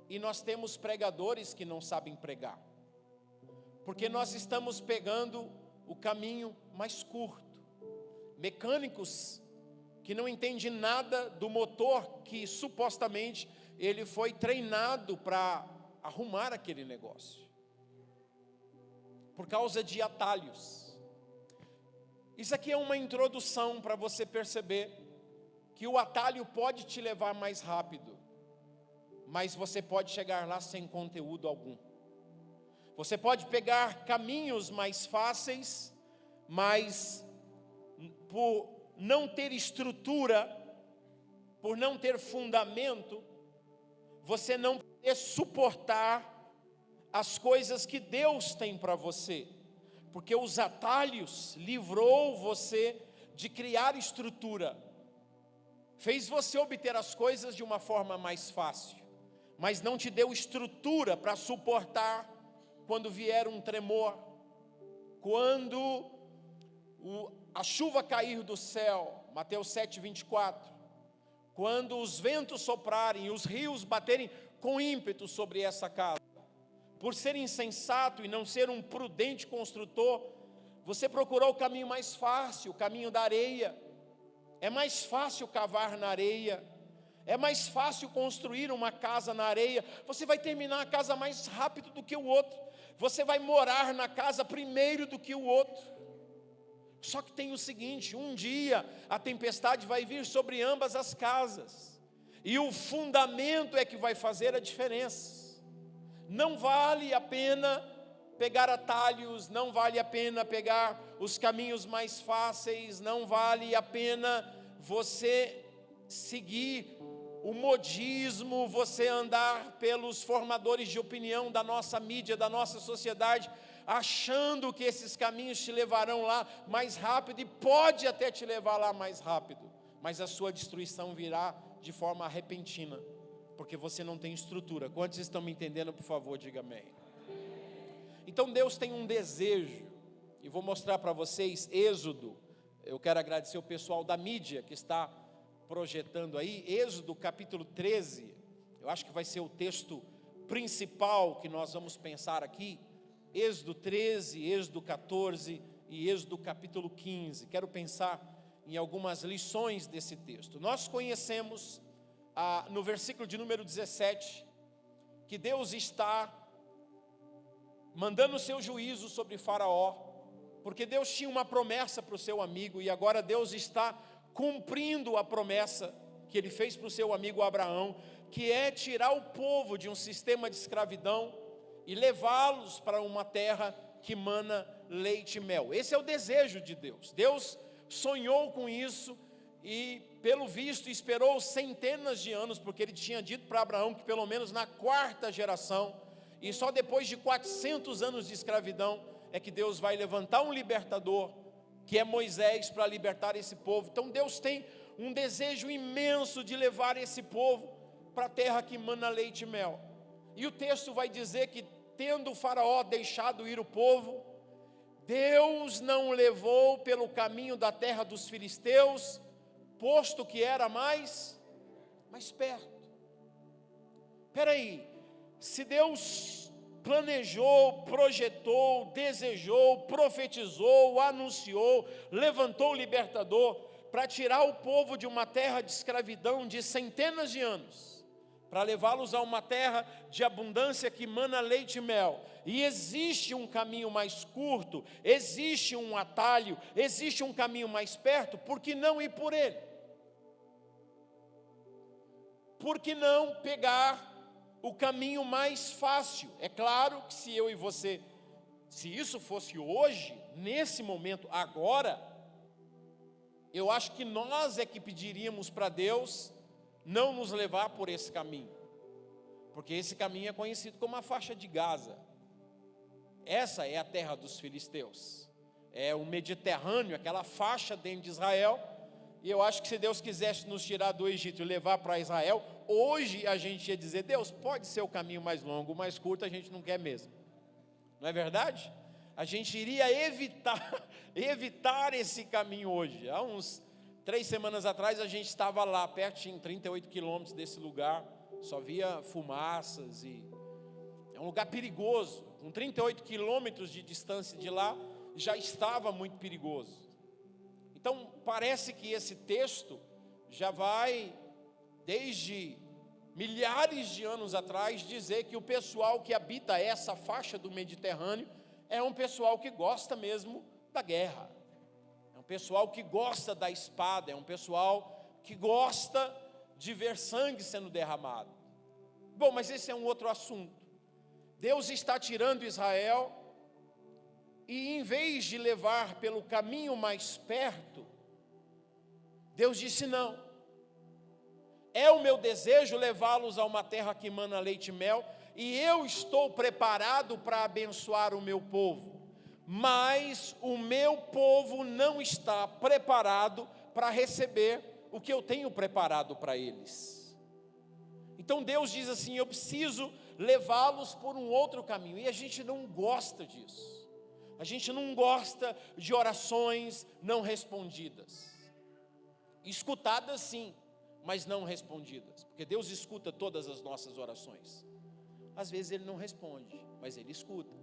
e nós temos pregadores que não sabem pregar, porque nós estamos pegando o caminho mais curto. Mecânicos que não entendem nada do motor, que supostamente ele foi treinado para arrumar aquele negócio, por causa de atalhos. Isso aqui é uma introdução para você perceber que o atalho pode te levar mais rápido, mas você pode chegar lá sem conteúdo algum. Você pode pegar caminhos mais fáceis, mas por não ter estrutura, por não ter fundamento, você não poder suportar as coisas que Deus tem para você, porque os atalhos livrou você de criar estrutura, fez você obter as coisas de uma forma mais fácil, mas não te deu estrutura para suportar quando vier um tremor, quando a chuva cair do céu, Mateus 7:24, quando os ventos soprarem e os rios baterem com ímpeto sobre essa casa. Por ser insensato e não ser um prudente construtor, você procurou o caminho mais fácil, o caminho da areia. É mais fácil cavar na areia, é mais fácil construir uma casa na areia. Você vai terminar a casa mais rápido do que o outro, você vai morar na casa primeiro do que o outro. Só que tem o seguinte: um dia a tempestade vai vir sobre ambas as casas, e o fundamento é que vai fazer a diferença. Não vale a pena pegar atalhos, não vale a pena pegar os caminhos mais fáceis, não vale a pena você seguir o modismo, você andar pelos formadores de opinião da nossa mídia, da nossa sociedade, achando que esses caminhos te levarão lá mais rápido, e pode até te levar lá mais rápido, mas a sua destruição virá de forma repentina, porque você não tem estrutura. Quantos estão me entendendo? Por favor, diga amém. Então Deus tem um desejo, e vou mostrar para vocês Êxodo. Eu quero agradecer o pessoal da mídia que está projetando aí, Êxodo capítulo 13, eu acho que vai ser o texto principal que nós vamos pensar aqui. Êxodo 13, Êxodo 14 e Êxodo capítulo 15. Quero pensar em algumas lições desse texto. Nós conhecemos no versículo de número 17, que Deus está mandando o seu juízo sobre Faraó, porque Deus tinha uma promessa para o seu amigo, e agora Deus está cumprindo a promessa que Ele fez para o seu amigo Abraão, que é tirar o povo de um sistema de escravidão e levá-los para uma terra que mana leite e mel. Esse é o desejo de Deus. Deus sonhou com isso e, pelo visto, esperou centenas de anos, porque Ele tinha dito para Abraão que pelo menos na quarta geração, e só depois de 400 anos de escravidão, é que Deus vai levantar um libertador, que é Moisés, para libertar esse povo. Então Deus tem um desejo imenso de levar esse povo para a terra que mana leite e mel. E o texto vai dizer que, tendo o Faraó deixado ir o povo, Deus não o levou pelo caminho da terra dos filisteus, posto que era mais perto. Espera aí, se Deus planejou, projetou, desejou, profetizou, anunciou, levantou o libertador para tirar o povo de uma terra de escravidão de centenas de anos, para levá-los a uma terra de abundância que mana leite e mel, e existe um caminho mais curto, existe um atalho, existe um caminho mais perto, por que não ir por ele? Por que não pegar o caminho mais fácil? É claro que se eu e você, se isso fosse hoje, nesse momento, agora, eu acho que nós é que pediríamos para Deus não nos levar por esse caminho, porque esse caminho é conhecido como a faixa de Gaza. Essa é a terra dos filisteus, é o Mediterrâneo, aquela faixa dentro de Israel. E eu acho que se Deus quisesse nos tirar do Egito e levar para Israel, hoje a gente ia dizer: Deus, pode ser o caminho mais longo, o mais curto a gente não quer mesmo. Não é verdade? A gente iria evitar esse caminho hoje. Há uns 3 semanas atrás a gente estava lá, pertinho, 38 quilômetros desse lugar, só via fumaças, e é um lugar perigoso. Com 38 quilômetros de distância de lá, já estava muito perigoso. Então, parece que esse texto já vai, desde milhares de anos atrás, dizer que o pessoal que habita essa faixa do Mediterrâneo é um pessoal que gosta mesmo da guerra. É um pessoal que gosta da espada, é um pessoal que gosta de ver sangue sendo derramado. Bom, mas esse é um outro assunto. Deus está tirando Israel, e em vez de levar pelo caminho mais perto, Deus disse: não, é o meu desejo levá-los a uma terra que emana leite e mel, e eu estou preparado para abençoar o meu povo, mas o meu povo não está preparado para receber o que eu tenho preparado para eles. Então Deus diz assim: eu preciso levá-los por um outro caminho, e a gente não gosta disso. A gente não gosta de orações não respondidas, escutadas sim, mas não respondidas, porque Deus escuta todas as nossas orações. Às vezes Ele não responde, mas Ele escuta.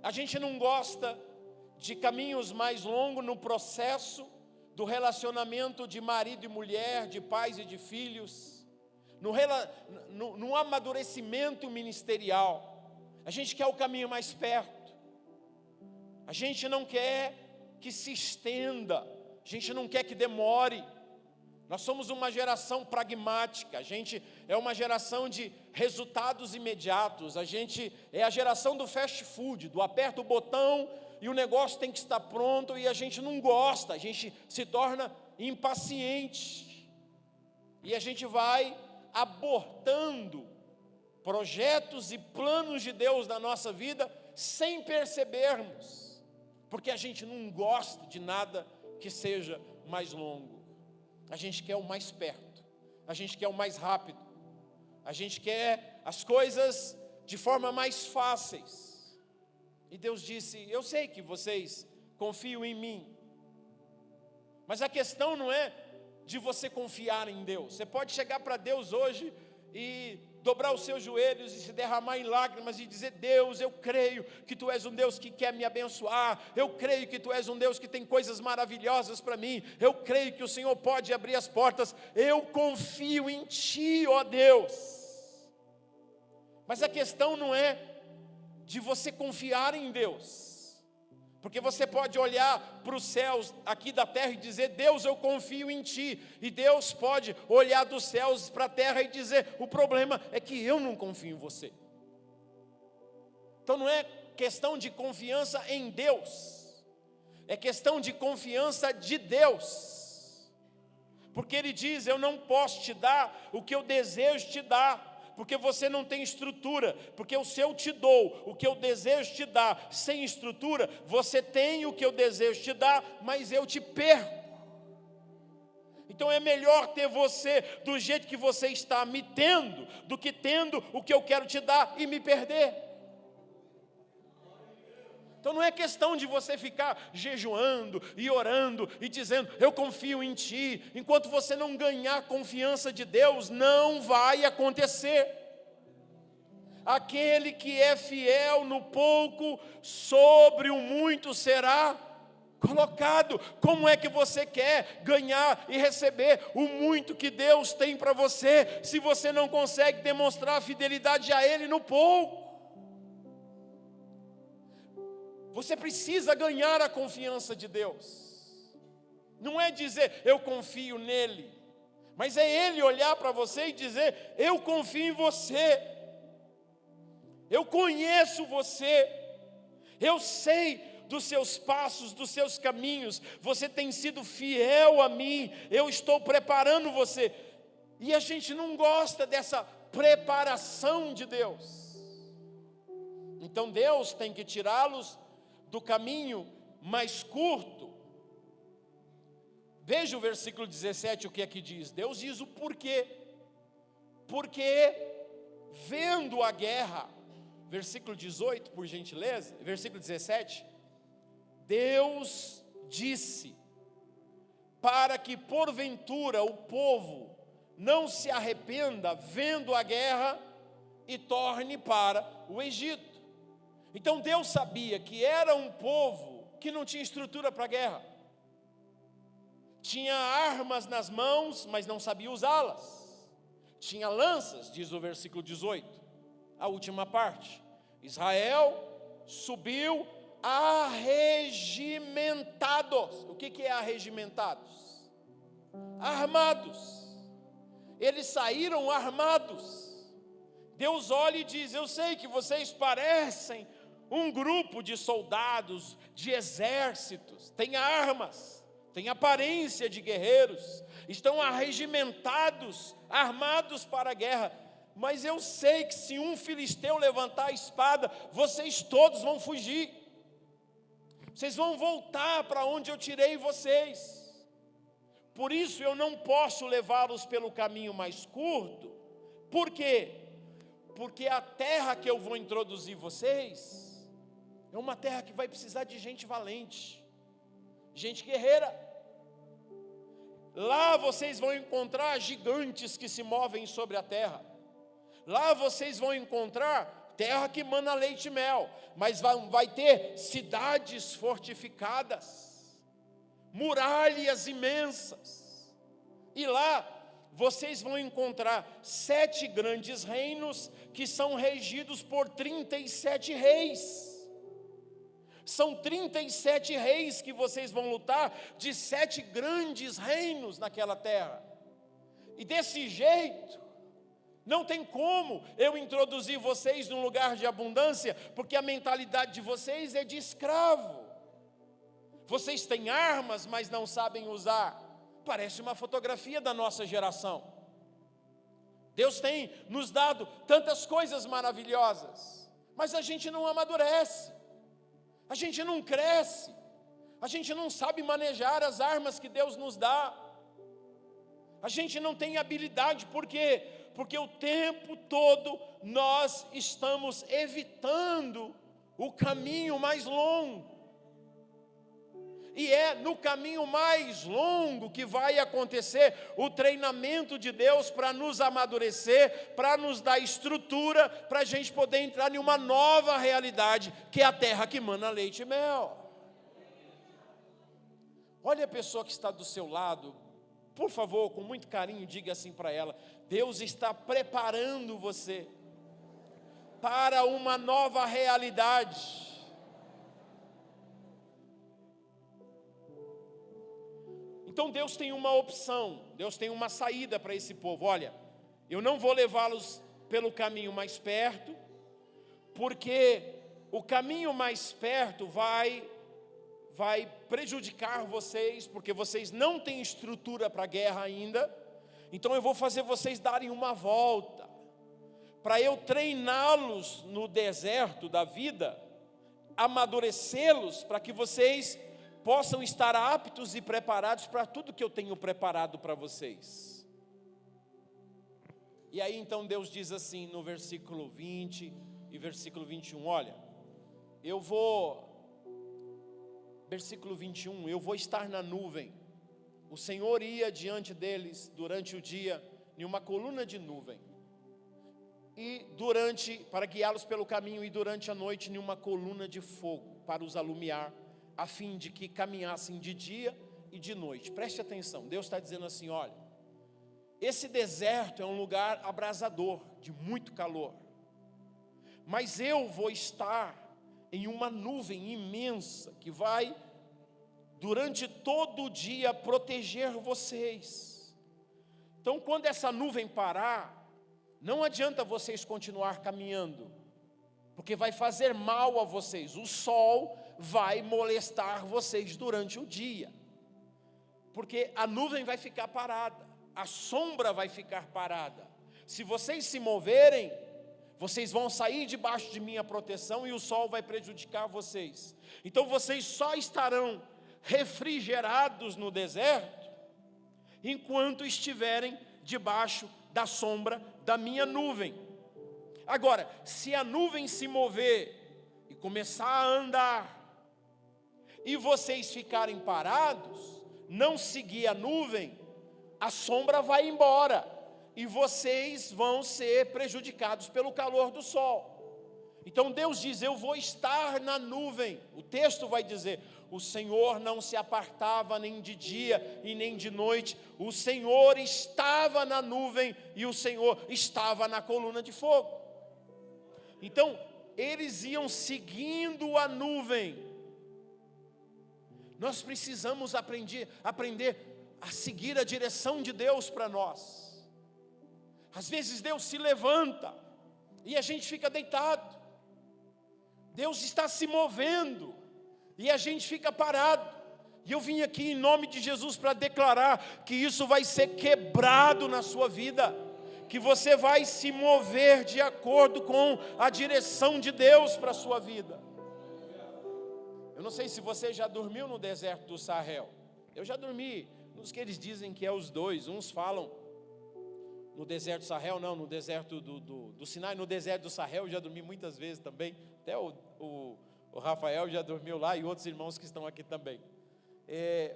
A gente não gosta de caminhos mais longos no processo do relacionamento de marido e mulher, de pais e de filhos, no amadurecimento ministerial. A gente quer o caminho mais perto. A gente não quer que se estenda, a gente não quer que demore. Nós somos uma geração pragmática, a gente é uma geração de resultados imediatos, a gente é a geração do fast food, do aperta o botão e o negócio tem que estar pronto, e a gente não gosta, a gente se torna impaciente, e a gente vai abortando projetos e planos de Deus na nossa vida sem percebermos, porque a gente não gosta de nada que seja mais longo. A gente quer o mais perto, a gente quer o mais rápido, a gente quer as coisas de forma mais fáceis. E Deus disse: eu sei que vocês confiam em mim, mas a questão não é de você confiar em Deus. Você pode chegar para Deus hoje e dobrar os seus joelhos e se derramar em lágrimas e dizer: Deus, eu creio que Tu és um Deus que quer me abençoar, eu creio que Tu és um Deus que tem coisas maravilhosas para mim, eu creio que o Senhor pode abrir as portas, eu confio em Ti, ó Deus. Mas a questão não é de você confiar em Deus, porque você pode olhar para os céus aqui da terra e dizer: Deus, eu confio em Ti. E Deus pode olhar dos céus para a terra e dizer: o problema é que eu não confio em você. Então não é questão de confiança em Deus, é questão de confiança de Deus. Porque Ele diz: eu não posso te dar o que eu desejo te dar, porque você não tem estrutura, porque se eu te dou o que eu desejo te dar sem estrutura, você tem o que eu desejo te dar, mas eu te perco. Então é melhor ter você do jeito que você está me tendo, do que tendo o que eu quero te dar e me perder. Então não é questão de você ficar jejuando e orando e dizendo: eu confio em Ti. Enquanto você não ganhar a confiança de Deus, não vai acontecer. Aquele que é fiel no pouco, sobre o muito será colocado. Como é que você quer ganhar e receber o muito que Deus tem para você, se você não consegue demonstrar fidelidade a Ele no pouco? Você precisa ganhar a confiança de Deus. Não é dizer: eu confio nele, mas é Ele olhar para você e dizer: eu confio em você, eu conheço você, eu sei dos seus passos, dos seus caminhos, você tem sido fiel a mim, eu estou preparando você. E a gente não gosta dessa preparação de Deus. Então Deus tem que tirá-los do caminho mais curto. Veja o versículo 17, o que é que diz. Deus diz o porquê. Porque vendo a guerra, versículo 18, por gentileza, versículo 17, Deus disse: para que porventura o povo não se arrependa vendo a guerra e torne para o Egito. Então Deus sabia que era um povo que não tinha estrutura para a guerra. Tinha armas nas mãos, mas não sabia usá-las. Tinha lanças, diz o versículo 18, a última parte. Israel subiu arregimentados. O que é arregimentados? Armados. Eles saíram armados. Deus olha e diz: eu sei que vocês parecem um grupo de soldados, de exércitos, têm armas, têm aparência de guerreiros, estão arregimentados, armados para a guerra, mas eu sei que se um filisteu levantar a espada, vocês todos vão fugir, vocês vão voltar para onde eu tirei vocês. Por isso eu não posso levá-los pelo caminho mais curto. Por quê? Porque a terra que eu vou introduzir vocês é uma terra que vai precisar de gente valente, gente guerreira. Lá vocês vão encontrar gigantes que se movem sobre a terra. Lá vocês vão encontrar terra que mana leite e mel, mas vai ter cidades fortificadas, muralhas imensas. E lá vocês vão encontrar 7 grandes reinos que são regidos por 37 reis. São 37 reis que vocês vão lutar, de 7 grandes reinos naquela terra. E desse jeito, não tem como eu introduzir vocês num lugar de abundância, porque a mentalidade de vocês é de escravo. Vocês têm armas, mas não sabem usar. Parece uma fotografia da nossa geração. Deus tem nos dado tantas coisas maravilhosas, mas a gente não amadurece. A gente não cresce, a gente não sabe manejar as armas que Deus nos dá, a gente não tem habilidade. Por quê? Porque o tempo todo nós estamos evitando o caminho mais longo, e é no caminho mais longo que vai acontecer o treinamento de Deus para nos amadurecer, para nos dar estrutura, para a gente poder entrar em uma nova realidade, que é a terra que mana leite e mel. Olha a pessoa que está do seu lado, por favor, com muito carinho, diga assim para ela: Deus está preparando você para uma nova realidade. Então Deus tem uma opção, Deus tem uma saída para esse povo. Olha, eu não vou levá-los pelo caminho mais perto, porque o caminho mais perto vai prejudicar vocês, porque vocês não têm estrutura para a guerra ainda. Então eu vou fazer vocês darem uma volta, para eu treiná-los no deserto da vida, amadurecê-los, para que vocês possam estar aptos e preparados para tudo que eu tenho preparado para vocês. E aí então Deus diz assim no versículo 20 e versículo 21, olha, versículo 21, eu vou estar na nuvem, o Senhor ia diante deles durante o dia, em uma coluna de nuvem, e para guiá-los pelo caminho, e durante a noite, em uma coluna de fogo, para os alumiar, a fim de que caminhassem de dia e de noite. Preste atenção, Deus está dizendo assim, olha, esse deserto é um lugar abrasador, de muito calor, mas eu vou estar em uma nuvem imensa, que vai, durante todo o dia, proteger vocês. Então, quando essa nuvem parar, não adianta vocês continuar caminhando, porque vai fazer mal a vocês. O sol vai molestar vocês durante o dia, porque a nuvem vai ficar parada, a sombra vai ficar parada. Se vocês se moverem, vocês vão sair debaixo de minha proteção, e o sol vai prejudicar vocês. Então vocês só estarão refrigerados no deserto, enquanto estiverem debaixo da sombra da minha nuvem. Agora, se a nuvem se mover e começar a andar, e vocês ficarem parados, não seguir a nuvem, a sombra vai embora, e vocês vão ser prejudicados pelo calor do sol. Então Deus diz: eu vou estar na nuvem. O texto vai dizer: o Senhor não se apartava nem de dia e nem de noite. O Senhor estava na nuvem e o Senhor estava na coluna de fogo. Então eles iam seguindo a nuvem. Nós precisamos aprender a seguir a direção de Deus para nós. Às vezes Deus se levanta e a gente fica deitado. Deus está se movendo e a gente fica parado. E eu vim aqui em nome de Jesus para declarar que isso vai ser quebrado na sua vida, que você vai se mover de acordo com a direção de Deus para a sua vida. Eu não sei se você já dormiu no deserto do Sahel. Eu já dormi nos que eles dizem que é os dois. Uns falam no deserto do Sahel, não, no deserto do Sinai. No deserto do Sahel eu já dormi muitas vezes também. Até o Rafael já dormiu lá e outros irmãos que estão aqui também.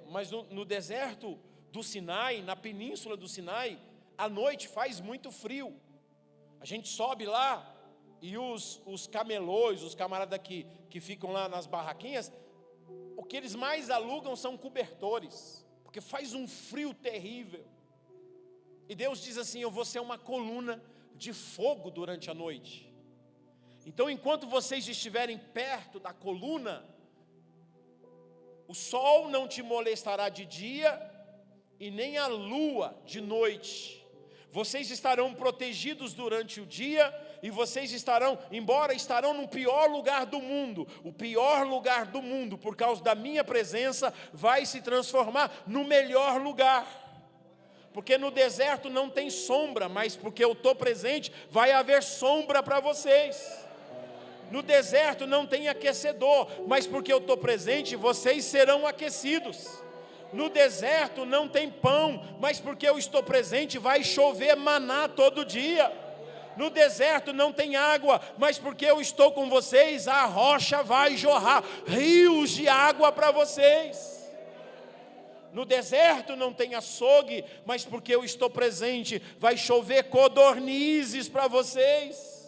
Mas no deserto do Sinai, na península do Sinai, à noite faz muito frio. A gente sobe lá e os camelôs, os camaradas que ficam lá nas barraquinhas, o que eles mais alugam são cobertores, porque faz um frio terrível. E Deus diz assim: eu vou ser uma coluna de fogo durante a noite. Então, enquanto vocês estiverem perto da coluna, o sol não te molestará de dia e nem a lua de noite. Vocês estarão protegidos durante o dia e vocês estarão no pior lugar do mundo. O pior lugar do mundo, por causa da minha presença, vai se transformar no melhor lugar. Porque no deserto não tem sombra, mas porque eu estou presente, vai haver sombra para vocês. No deserto não tem aquecedor, mas porque eu estou presente, vocês serão aquecidos. No deserto não tem pão, mas porque eu estou presente, vai chover maná todo dia. No deserto não tem água, mas porque eu estou com vocês, a rocha vai jorrar rios de água para vocês. No deserto não tem açougue, mas porque eu estou presente, vai chover codornizes para vocês.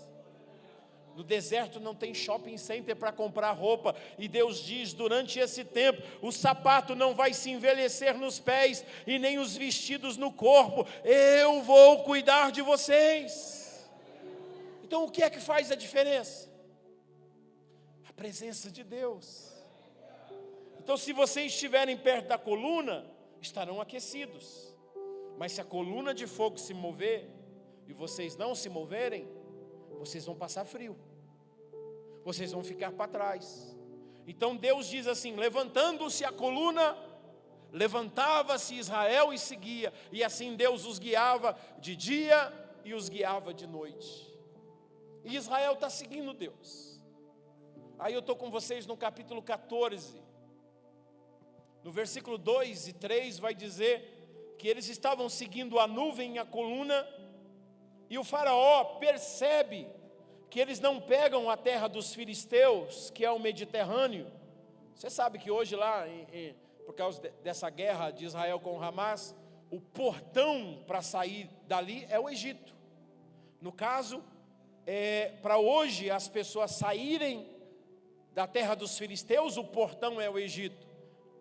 No deserto não tem shopping center para comprar roupa. E Deus diz: durante esse tempo, o sapato não vai se envelhecer nos pés, e nem os vestidos no corpo. Eu vou cuidar de vocês. Então o que é que faz a diferença? A presença de Deus. Então, se vocês estiverem perto da coluna, estarão aquecidos. Mas se a coluna de fogo se mover, e vocês não se moverem, vocês vão passar frio. Vocês vão ficar para trás. Então Deus diz assim: levantando-se a coluna, levantava-se Israel e seguia. E assim Deus os guiava de dia e os guiava de noite. E Israel está seguindo Deus. Aí eu estou com vocês no capítulo 14. No versículo 2 e 3 vai dizer que eles estavam seguindo a nuvem e a coluna. E o faraó percebe que eles não pegam a terra dos filisteus, que é o Mediterrâneo. Você sabe que hoje lá, por causa dessa guerra de Israel com o Hamas, o portão para sair dali é o Egito. No caso, para hoje as pessoas saírem da terra dos filisteus, o portão é o Egito.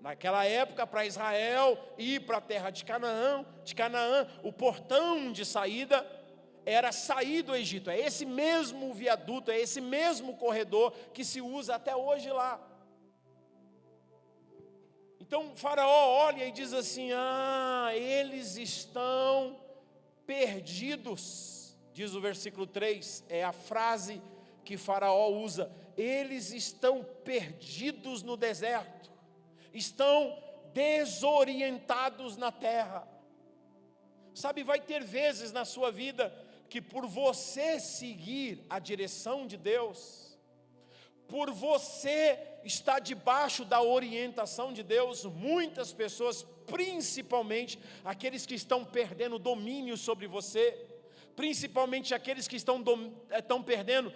Naquela época, para Israel ir para a terra de Canaã, o portão de saída era sair do Egito. É esse mesmo viaduto, é esse mesmo corredor que se usa até hoje lá. Então o faraó olha e diz assim: eles estão perdidos. Diz o versículo 3, é a frase que faraó usa: eles estão perdidos no deserto, estão desorientados na terra. Sabe, vai ter vezes na sua vida que por você seguir a direção de Deus, por você estar debaixo da orientação de Deus, muitas pessoas, principalmente aqueles que estão perdendo domínio sobre você, principalmente aqueles que estão perdendo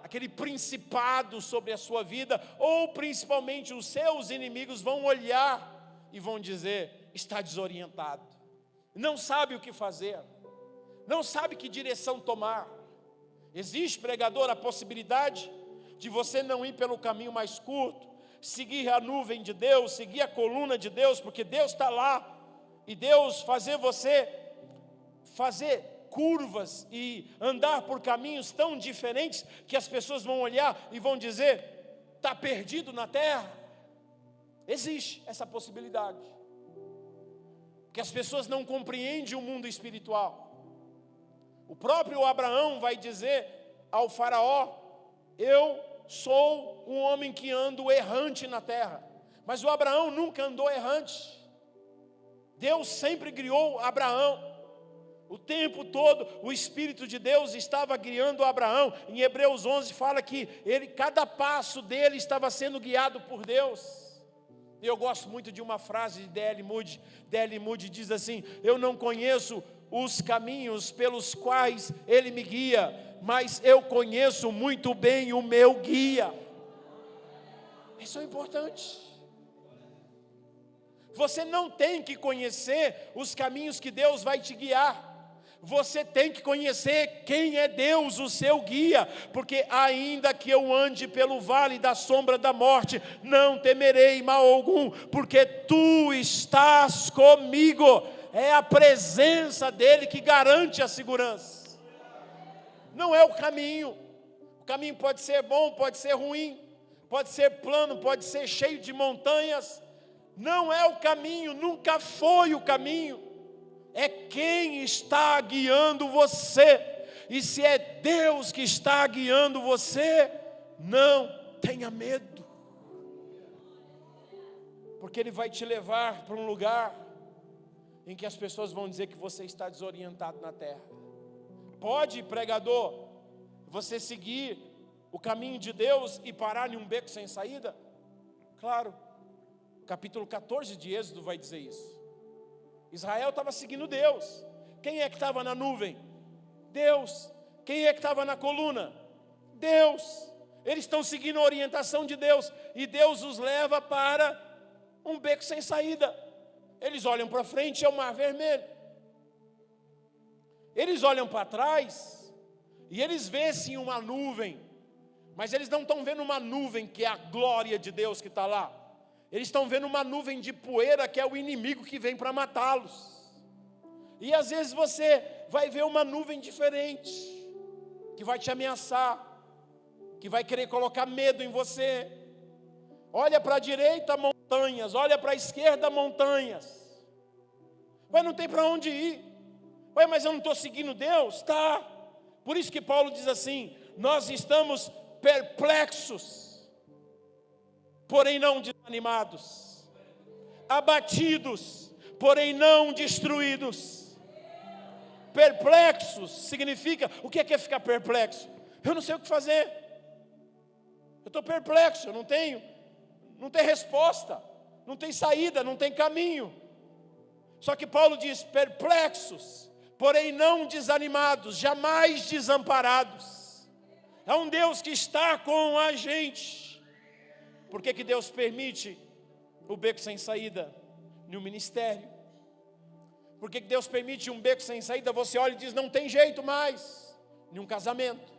aquele principado sobre a sua vida, ou principalmente os seus inimigos vão olhar e vão dizer: está desorientado, não sabe o que fazer. não sabe que direção tomar. Existe, pregador, a possibilidade de você não ir pelo caminho mais curto, seguir a nuvem de Deus, seguir a coluna de Deus, porque Deus está lá, e Deus fazer você fazer curvas e andar por caminhos tão diferentes, que as pessoas vão olhar e vão dizer: está perdido na terra. Existe essa possibilidade, porque as pessoas não compreendem o mundo espiritual. O próprio Abraão vai dizer ao faraó: eu sou um homem que ando errante na terra. Mas o Abraão nunca andou errante. Deus sempre guiou Abraão. O tempo todo o Espírito de Deus estava guiando Abraão. Em Hebreus 11 fala que cada passo dele estava sendo guiado por Deus. Eu gosto muito de uma frase de D.L. Moody. D.L. Moody diz assim: eu não conheço os caminhos pelos quais Ele me guia, mas eu conheço muito bem o meu guia. Isso é importante. Você não tem que conhecer os caminhos que Deus vai te guiar. Você tem que conhecer quem é Deus, o seu guia, porque ainda que eu ande pelo vale da sombra da morte, não temerei mal algum, porque tu estás comigo. É a presença dele que garante a segurança. Não é o caminho. O caminho pode ser bom, pode ser ruim, pode ser plano, pode ser cheio de montanhas. Não é o caminho, nunca foi o caminho. É quem está guiando você. E se é Deus que está guiando você, não tenha medo, porque Ele vai te levar para um lugar em que as pessoas vão dizer que você está desorientado na terra. Pode, pregador, você seguir o caminho de Deus e parar em um beco sem saída? Claro, capítulo 14 de Êxodo vai dizer isso. Israel estava seguindo Deus. Quem é que estava na nuvem? Deus. Quem é que estava na coluna? Deus. Eles estão seguindo a orientação de Deus, e Deus os leva para um beco sem saída. Eles olham para frente, é o Mar Vermelho. Eles olham para trás e eles veem sim uma nuvem, mas eles não estão vendo uma nuvem que é a glória de Deus que está lá. Eles estão vendo uma nuvem de poeira que é o inimigo que vem para matá-los. E às vezes você vai ver uma nuvem diferente, que vai te ameaçar, que vai querer colocar medo em você. Olha para a direita, montanhas. Olha para a esquerda, montanhas. Ué, não tem para onde ir. Ué, mas eu não estou seguindo Deus? Tá. Por isso que Paulo diz assim: nós estamos perplexos, porém não desanimados, abatidos, porém não destruídos. Perplexos significa, o que é ficar perplexo? Eu não sei o que fazer. Eu estou perplexo, eu não tem resposta, não tem saída, não tem caminho. Só que Paulo diz: perplexos, porém não desanimados, jamais desamparados. É um Deus que está com a gente. Por que Deus permite o beco sem saída no ministério? Por que Deus permite um beco sem saída? Você olha e diz: não tem jeito mais, em um casamento.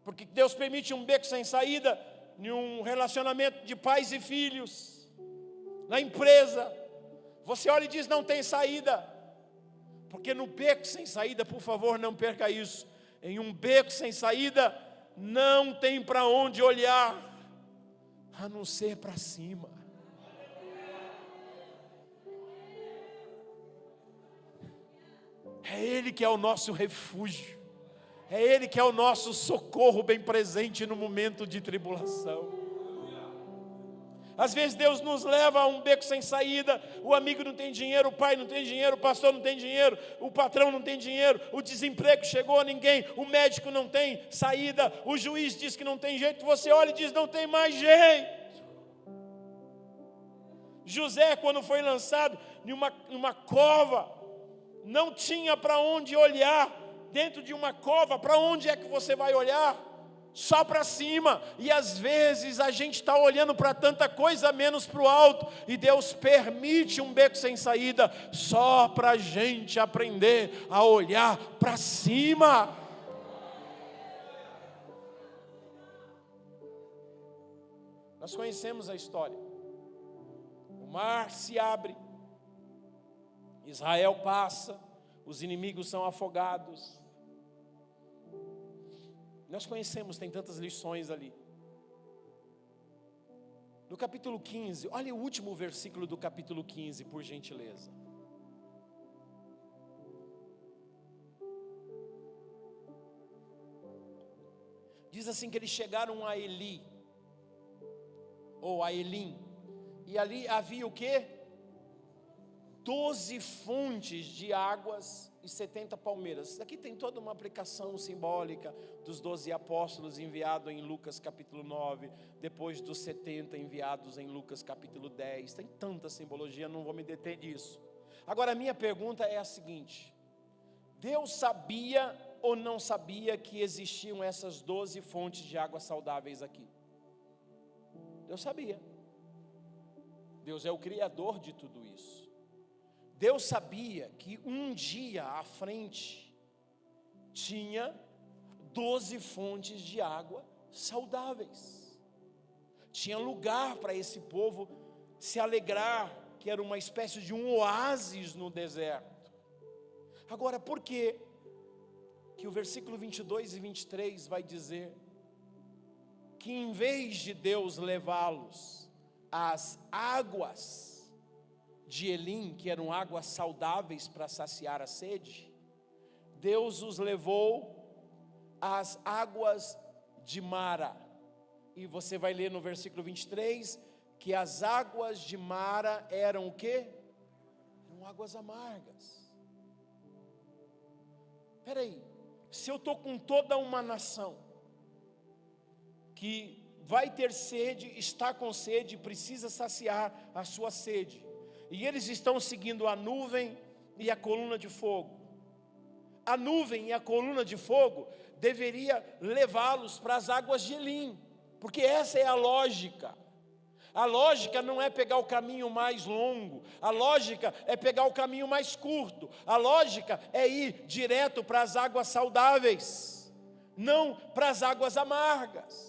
Por que Deus permite um beco sem saída em um relacionamento de pais e filhos, na empresa? Você olha e diz: não tem saída. Porque no beco sem saída, por favor, não perca isso, em um beco sem saída não tem para onde olhar, a não ser para cima. É Ele que é o nosso refúgio, é Ele que é o nosso socorro bem presente no momento de tribulação. Às vezes Deus nos leva a um beco sem saída. O amigo não tem dinheiro, o pai não tem dinheiro, o pastor não tem dinheiro, o patrão não tem dinheiro, o desemprego chegou a ninguém, o médico não tem saída, o juiz diz que não tem jeito. Você olha e diz: não tem mais jeito. José, quando foi lançado em uma cova, não tinha para onde olhar. Dentro de uma cova, para onde é que você vai olhar? só para cima, e às vezes a gente está olhando para tanta coisa menos para o alto, e Deus permite um beco sem saída, só para a gente aprender a olhar para cima. Nós conhecemos a história, o mar se abre, Israel passa, os inimigos são afogados. Nós conhecemos, tem tantas lições ali. No capítulo 15, olha o último versículo do capítulo 15, por gentileza. Diz assim que eles chegaram a Eli, ou a Elim, e ali havia o quê? 12 fontes de águas e 70 palmeiras. Aqui tem toda uma aplicação simbólica dos 12 apóstolos enviados em Lucas capítulo 9, depois dos 70 enviados em Lucas capítulo 10. Tem tanta simbologia, não vou me deter nisso. Agora a minha pergunta é a seguinte: Deus sabia ou não sabia que existiam essas 12 fontes de águas saudáveis aqui? Deus sabia. Deus é o criador de tudo isso. Deus sabia que um dia à frente tinha 12 fontes de água saudáveis. Tinha lugar para esse povo se alegrar, que era uma espécie de um oásis no deserto. Agora, por que o versículo 22 e 23 vai dizer que em vez de Deus levá-los às águas de Elim, que eram águas saudáveis para saciar a sede, Deus os levou às águas de Mara? E você vai ler no versículo 23, que as águas de Mara eram o quê? Eram águas amargas. Espera aí, se eu estou com toda uma nação que vai ter sede, está com sede, precisa saciar a sua sede, e eles estão seguindo a nuvem e a coluna de fogo. A nuvem e a coluna de fogo deveria levá-los para as águas de Elim, porque essa é a lógica. A lógica não é pegar o caminho mais longo, a lógica é pegar o caminho mais curto, a lógica é ir direto para as águas saudáveis, não para as águas amargas.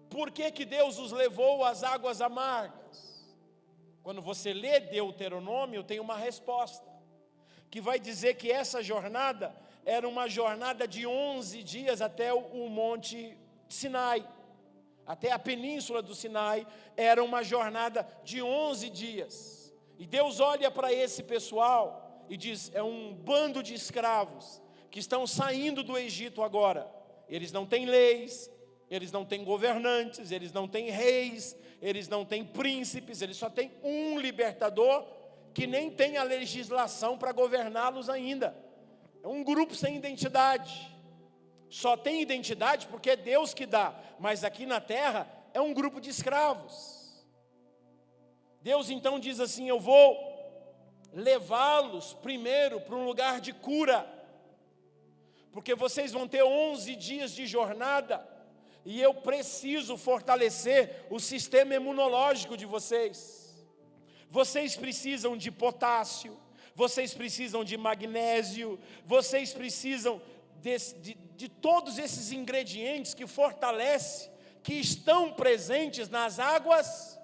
Por que Deus os levou às águas amargas? Quando você lê Deuteronômio, tem uma resposta, que vai dizer que essa jornada era uma jornada de 11 dias até o monte Sinai, até a península do Sinai, era uma jornada de 11 dias, e Deus olha para esse pessoal e diz: é um bando de escravos, que estão saindo do Egito agora, eles não têm leis, eles não têm governantes, eles não têm reis, eles não têm príncipes, eles só têm um libertador, que nem tem a legislação para governá-los ainda. É um grupo sem identidade, só tem identidade porque é Deus que dá, mas aqui na terra é um grupo de escravos. Deus então diz assim: eu vou levá-los primeiro para um lugar de cura, porque vocês vão ter 11 dias de jornada, e eu preciso fortalecer o sistema imunológico de vocês. Vocês precisam de potássio, vocês precisam de magnésio, vocês precisam de todos esses ingredientes que fortalecem, que estão presentes nas águas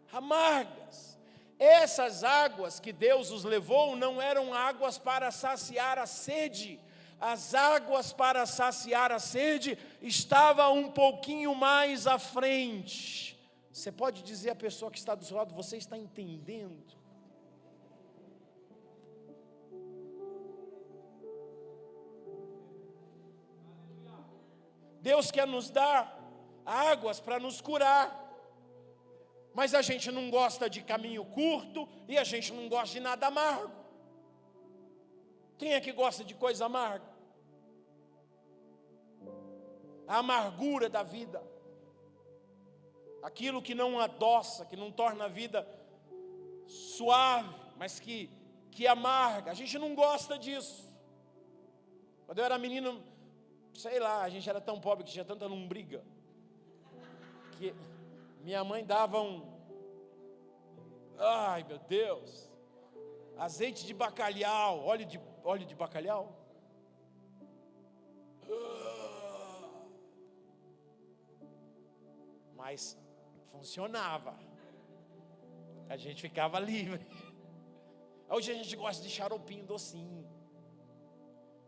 amargas. Essas águas que Deus os levou não eram águas para saciar a sede. As águas para saciar a sede estavam um pouquinho mais à frente. Você pode dizer à pessoa que está do seu lado: você está entendendo? Deus quer nos dar águas para nos curar, mas a gente não gosta de caminho curto e a gente não gosta de nada amargo. Quem é que gosta de coisa amarga? A amargura da vida, aquilo que não adoça, que não torna a vida suave, mas que amarga. A gente não gosta disso. Quando eu era menino, sei lá, a gente era tão pobre que tinha tanta lombriga, que minha mãe dava ai meu Deus, azeite de bacalhau, óleo de bacalhau. Mas funcionava, a gente ficava livre. Hoje a gente gosta de xaropinho docinho.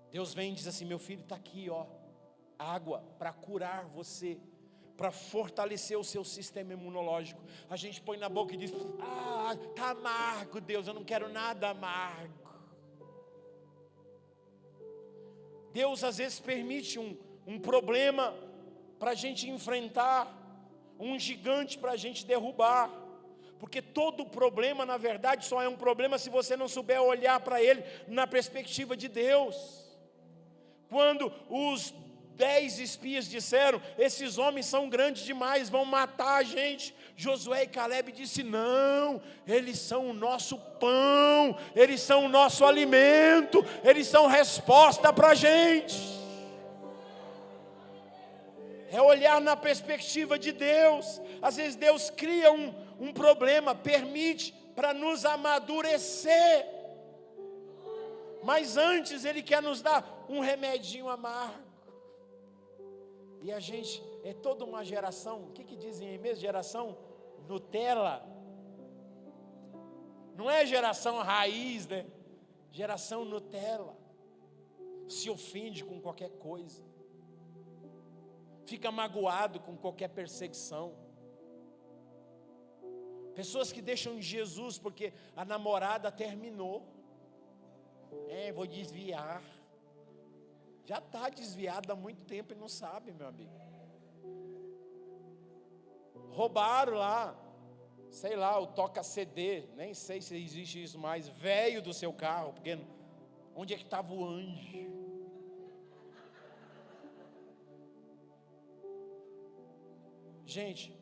Deus vem e diz assim: meu filho, está aqui, ó, água para curar você, para fortalecer o seu sistema imunológico. A gente põe na boca e diz: está amargo, Deus, eu não quero nada amargo. Deus às vezes permite um problema para a gente enfrentar, um gigante para a gente derrubar, porque todo problema na verdade só é um problema se você não souber olhar para ele na perspectiva de Deus. Quando os 10 espias disseram: esses homens são grandes demais, vão matar a gente, Josué e Caleb disse: não, eles são o nosso pão, eles são o nosso alimento, eles são resposta para a gente. É olhar na perspectiva de Deus. Às vezes Deus cria um problema, permite para nos amadurecer, mas antes Ele quer nos dar um remedinho amargo. E a gente é toda uma geração, o que dizem aí mesmo? Geração Nutella. Não é geração raiz, né? Geração Nutella. Se ofende com qualquer coisa, fica magoado com qualquer perseguição. Pessoas que deixam Jesus porque a namorada terminou. Vou desviar. Já está desviado há muito tempo e não sabe, meu amigo. Roubaram lá, sei lá, o toca-CD, nem sei se existe isso mais, velho do seu carro, porque onde é que estava o anjo? Gente,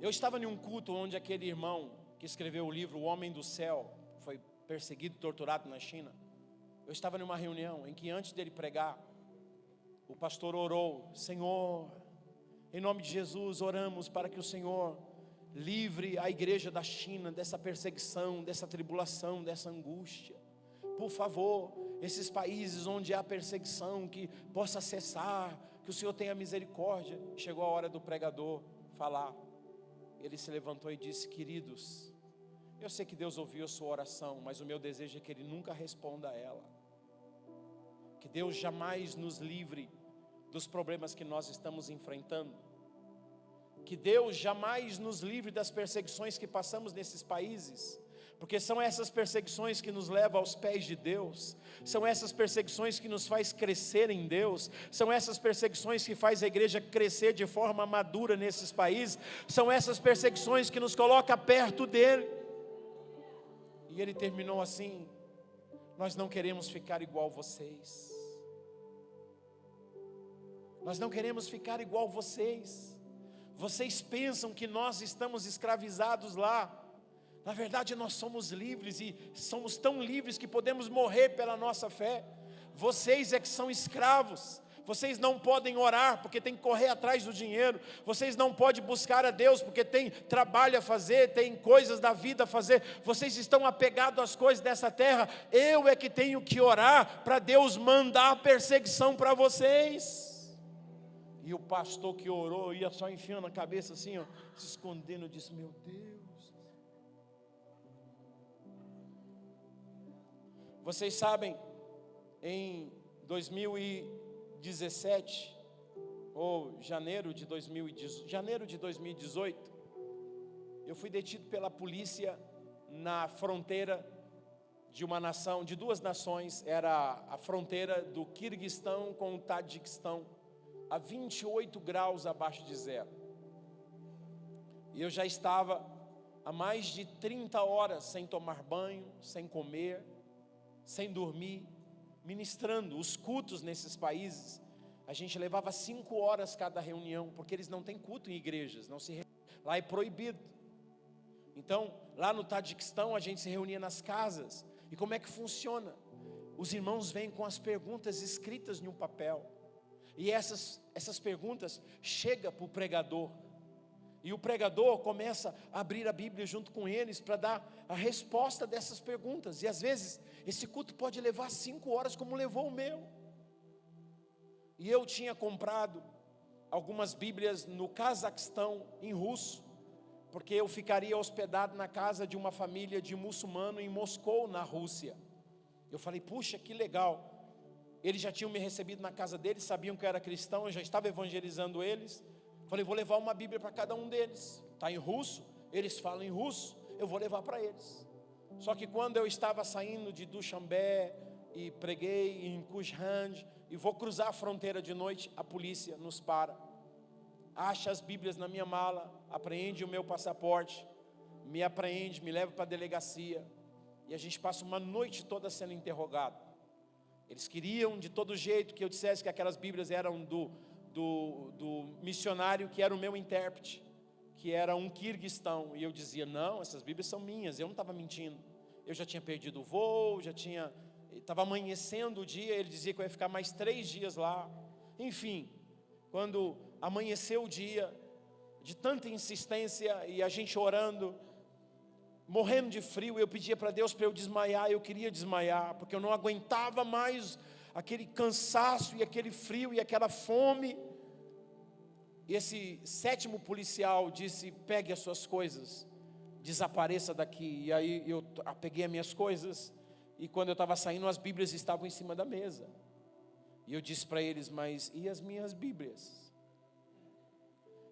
eu estava em um culto onde aquele irmão que escreveu o livro O Homem do Céu foi perseguido, torturado na China. Eu estava numa reunião em que antes dele pregar, o pastor orou: Senhor, em nome de Jesus, oramos para que o Senhor livre a igreja da China dessa perseguição, dessa tribulação, dessa angústia. Por favor, esses países onde há perseguição, que possa cessar, que o Senhor tenha misericórdia. Chegou a hora do pregador falar. Ele se levantou e disse: queridos, eu sei que Deus ouviu a sua oração, mas o meu desejo é que Ele nunca responda a ela. Que Deus jamais nos livre dos problemas que nós estamos enfrentando. Que Deus jamais nos livre das perseguições que passamos nesses países. Porque são essas perseguições que nos levam aos pés de Deus. São essas perseguições que nos faz crescer em Deus. São essas perseguições que faz a igreja crescer de forma madura nesses países. São essas perseguições que nos colocam perto dEle. E ele terminou assim: nós não queremos ficar igual vocês. Nós não queremos ficar igual vocês. Vocês pensam que nós estamos escravizados lá. Na verdade nós somos livres, e somos tão livres que podemos morrer pela nossa fé. Vocês é que são escravos. Vocês não podem orar porque tem que correr atrás do dinheiro. Vocês não podem buscar a Deus porque tem trabalho a fazer, tem coisas da vida a fazer. Vocês estão apegados às coisas dessa terra. Eu é que tenho que orar para Deus mandar a perseguição para vocês. E o pastor que orou ia só enfiando a cabeça assim, ó, se escondendo, disse: meu Deus. Vocês sabem, em 2017, ou janeiro de 2018, eu fui detido pela polícia na fronteira de uma nação, de duas nações. Era a fronteira do Quirguistão com o Tadiquistão, a 28 graus abaixo de zero. E eu já estava há mais de 30 horas sem tomar banho, sem comer, sem dormir, ministrando. Os cultos nesses países, a gente levava 5 horas cada reunião, porque eles não têm culto em igrejas, lá é proibido. Então, lá no Tadiquistão a gente se reunia nas casas. E como é que funciona? os irmãos vêm com as perguntas escritas em um papel. E essas perguntas chegam para o pregador. E o pregador começa a abrir a Bíblia junto com eles para dar a resposta dessas perguntas. E às vezes, esse culto pode levar 5 horas, como levou o meu. E eu tinha comprado algumas Bíblias no Cazaquistão, em russo, porque eu ficaria hospedado na casa de uma família de muçulmano em Moscou, na Rússia. Eu falei, puxa, que legal. Eles já tinham me recebido na casa deles, sabiam que eu era cristão, eu já estava evangelizando eles. Falei, vou levar uma Bíblia para cada um deles. Está em russo, eles falam em russo, eu vou levar para eles. Só que quando eu estava saindo de Dushanbe e preguei em Kushanj, e vou cruzar a fronteira de noite, a polícia nos para. Acha as Bíblias na minha mala, apreende o meu passaporte, me apreende, me leva para a delegacia. E a gente passa uma noite toda sendo interrogado. Eles queriam de todo jeito que eu dissesse que aquelas Bíblias eram do missionário que era o meu intérprete, que era um Quirguistão. E eu dizia, não, essas Bíblias são minhas, eu não estava mentindo. Eu já tinha perdido o voo, estava amanhecendo o dia, ele dizia que eu ia ficar mais 3 dias lá. Enfim, quando amanheceu o dia, de tanta insistência e a gente orando, morrendo de frio, eu pedia para Deus para eu desmaiar, eu queria desmaiar, porque eu não aguentava mais aquele cansaço e aquele frio e aquela fome. E esse 7º policial disse, pegue as suas coisas, desapareça daqui. E aí eu peguei as minhas coisas, e quando eu estava saindo, as Bíblias estavam em cima da mesa. E eu disse para eles, mas e as minhas Bíblias?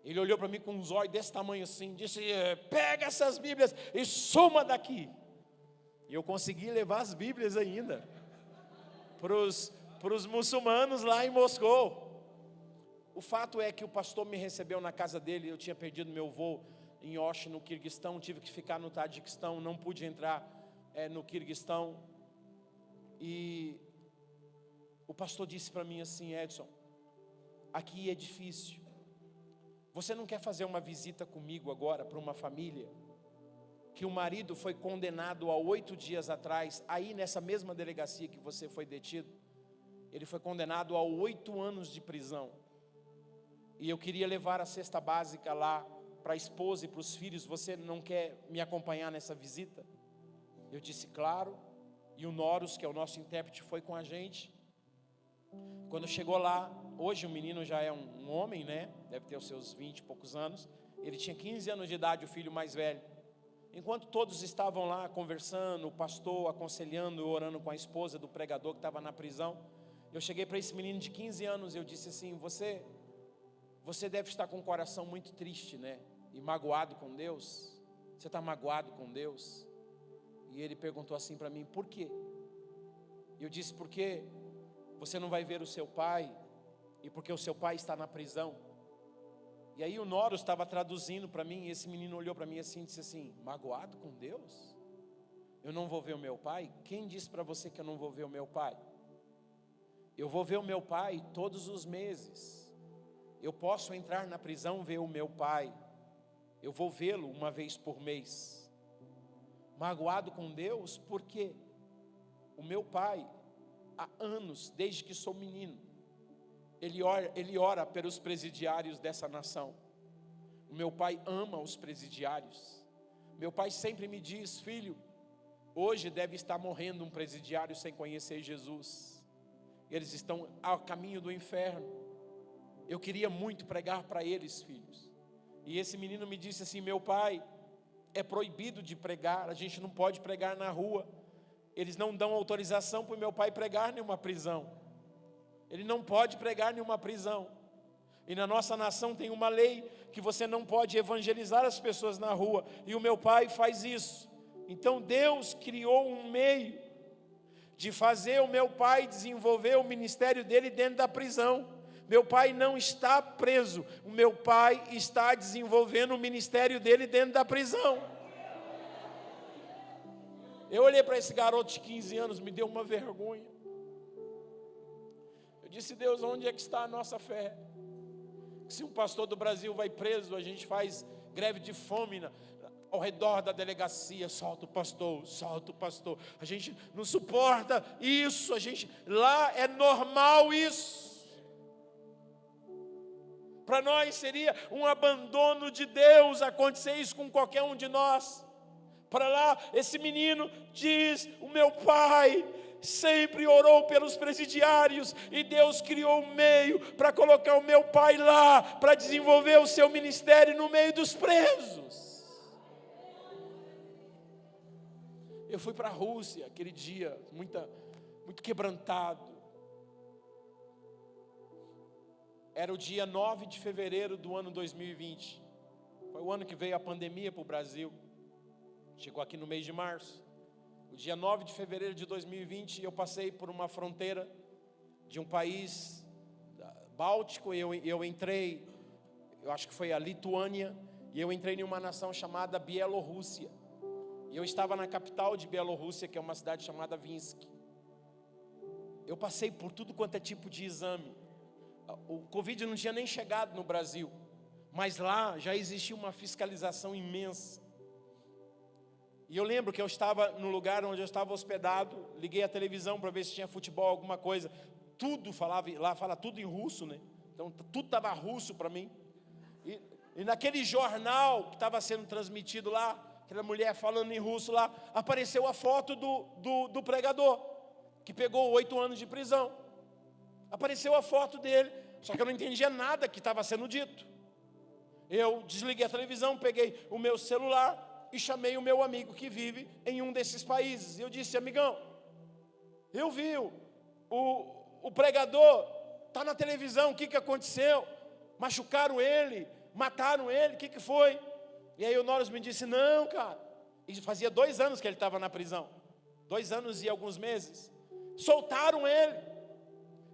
Ele olhou para mim com uns olhos desse tamanho assim, disse, pega essas Bíblias e suma daqui. E eu consegui levar as Bíblias ainda para os muçulmanos lá em Moscou. O fato é que o pastor me recebeu na casa dele. Eu tinha perdido meu voo em Osh, no Quirguistão, tive que ficar no Tajiquistão, não pude entrar no Quirguistão. E o pastor disse para mim assim, Edson, aqui é difícil. Você não quer fazer uma visita comigo agora para uma família que o marido foi condenado há 8 dias atrás, aí nessa mesma delegacia que você foi detido? Ele foi condenado a 8 anos de prisão. E eu queria levar a cesta básica lá para a esposa e para os filhos. Você não quer me acompanhar nessa visita? Eu disse, claro. E o Noros, que é o nosso intérprete, foi com a gente. Quando chegou lá, hoje o menino já é um homem, né? Deve ter os seus 20 e poucos anos. Ele tinha 15 anos de idade, o filho mais velho. Enquanto todos estavam lá conversando, o pastor aconselhando, orando com a esposa do pregador que estava na prisão, eu cheguei para esse menino de 15 anos, eu disse assim, você deve estar com o coração muito triste, né? E magoado com Deus. Você está magoado com Deus? E ele perguntou assim para mim, por quê? Eu disse, porque você não vai ver o seu pai, e porque o seu pai está na prisão. E aí o Noros estava traduzindo para mim, e esse menino olhou para mim assim e disse assim, magoado com Deus? Eu não vou ver o meu pai? Quem disse para você que eu não vou ver o meu pai? Eu vou ver o meu pai todos os meses. Eu posso entrar na prisão ver o meu pai. Eu vou vê-lo uma vez por mês. Magoado com Deus, por quê? O meu pai, há anos, desde que sou menino, ele ora pelos presidiários dessa nação. O meu pai ama os presidiários. Meu pai sempre me diz, filho, hoje deve estar morrendo um presidiário sem conhecer Jesus. Eles estão ao caminho do inferno. Eu queria muito pregar para eles, filhos. E esse menino me disse assim, meu pai, é proibido de pregar, a gente não pode pregar na rua. Eles não dão autorização para o meu pai pregar em uma prisão. Ele não pode pregar em uma prisão. E na nossa nação tem uma lei que você não pode evangelizar as pessoas na rua. E o meu pai faz isso. Então Deus criou um meio de fazer o meu pai desenvolver o ministério dele dentro da prisão. Meu pai não está preso. O meu pai está desenvolvendo o ministério dele dentro da prisão. Eu olhei para esse garoto de 15 anos, me deu uma vergonha. Eu disse, Deus, onde é que está a nossa fé? Se um pastor do Brasil vai preso, a gente faz greve de fome ao redor da delegacia, solta o pastor, solta o pastor. A gente não suporta isso, lá é normal isso. Para nós seria um abandono de Deus acontecer isso com qualquer um de nós. Para lá, esse menino diz: o meu pai sempre orou pelos presidiários, e Deus criou um meio para colocar o meu pai lá, para desenvolver o seu ministério no meio dos presos. Eu fui para a Rússia aquele dia, muito quebrantado. Era o dia 9 de fevereiro do ano 2020. Foi o ano que veio a pandemia para o Brasil. Chegou aqui no mês de março. O dia 9 de fevereiro de 2020, eu passei por uma fronteira de um país báltico. Eu entrei, eu acho que foi a Lituânia, e eu entrei em uma nação chamada Bielorrússia. E eu estava na capital de Bielorrússia, que é uma cidade chamada Minsk. Eu passei por tudo quanto é tipo de exame. O Covid não tinha nem chegado no Brasil, mas lá já existia uma fiscalização imensa. E eu lembro que eu estava no lugar onde eu estava hospedado, liguei a televisão para ver se tinha futebol, alguma coisa. Tudo fala tudo em russo, né? Então tudo estava russo para mim. E naquele jornal que estava sendo transmitido lá, aquela mulher falando em russo lá, apareceu a foto do pregador, que pegou 8 anos de prisão. Apareceu a foto dele, só que eu não entendia nada que estava sendo dito. Eu desliguei a televisão, peguei o meu celular e chamei o meu amigo que vive em um desses países. Eu disse: amigão, eu vi o pregador, está na televisão, o que aconteceu? Machucaram ele, mataram ele, o que foi? E aí o Norris me disse: não, cara, e fazia 2 anos que ele estava na prisão, 2 anos e alguns meses, soltaram ele.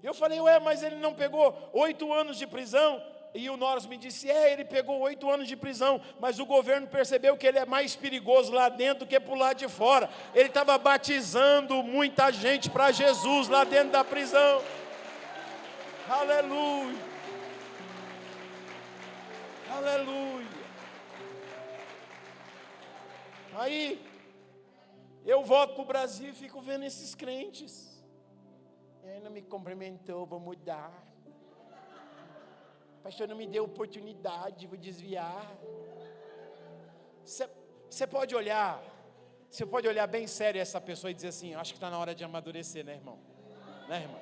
Eu falei: ué, mas ele não pegou 8 anos de prisão? E o Norris me disse: ele pegou 8 anos de prisão, mas o governo percebeu que ele é mais perigoso lá dentro do que por lá de fora. Ele estava batizando muita gente para Jesus lá dentro da prisão. Aleluia, aleluia. Aí eu volto para o Brasil e fico vendo esses crentes. Ele não me cumprimentou, vou mudar. Pastor, não me deu oportunidade, vou desviar. Você pode olhar bem sério essa pessoa e dizer assim: acho que está na hora de amadurecer, né, irmão? Né, irmão?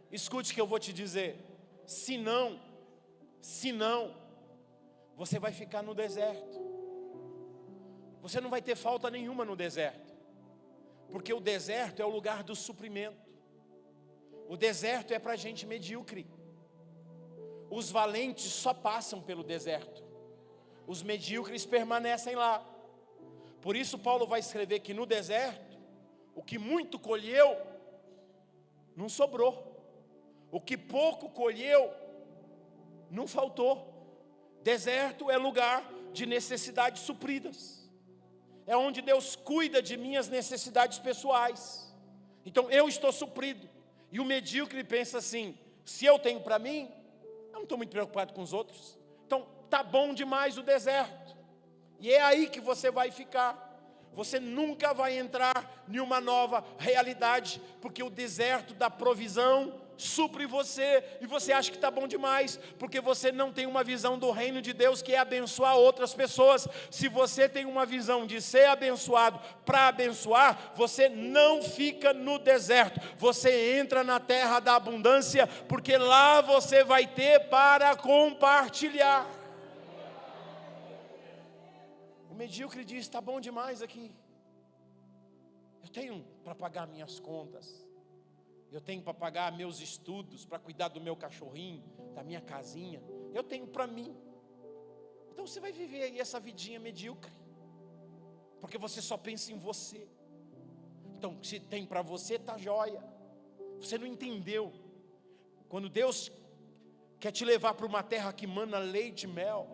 Escute o que eu vou te dizer. Se não, você vai ficar no deserto. Você não vai ter falta nenhuma no deserto. Porque o deserto é o lugar do suprimento. O deserto é para gente medíocre. Os valentes só passam pelo deserto. Os medíocres permanecem lá. Por isso Paulo vai escrever que no deserto, o que muito colheu, não sobrou. O que pouco colheu, não faltou. Deserto é lugar de necessidades supridas. É onde Deus cuida de minhas necessidades pessoais. Então eu estou suprido. E o medíocre pensa assim: se eu tenho para mim, eu não estou muito preocupado com os outros. Então tá bom demais o deserto. E é aí que você vai ficar. Você nunca vai entrar em uma nova realidade, porque o deserto da provisão supre você, e você acha que está bom demais, porque você não tem uma visão do reino de Deus, que é abençoar outras pessoas. Se você tem uma visão de ser abençoado para abençoar, você não fica no deserto, você entra na terra da abundância, porque lá você vai ter para compartilhar. O medíocre diz: está bom demais aqui, eu tenho para pagar minhas contas, eu tenho para pagar meus estudos, para cuidar do meu cachorrinho, da minha casinha, eu tenho para mim. Então você vai viver aí essa vidinha medíocre, porque você só pensa em você. Então se tem para você, tá jóia. Você não entendeu. Quando Deus quer te levar para uma terra que mana leite e mel,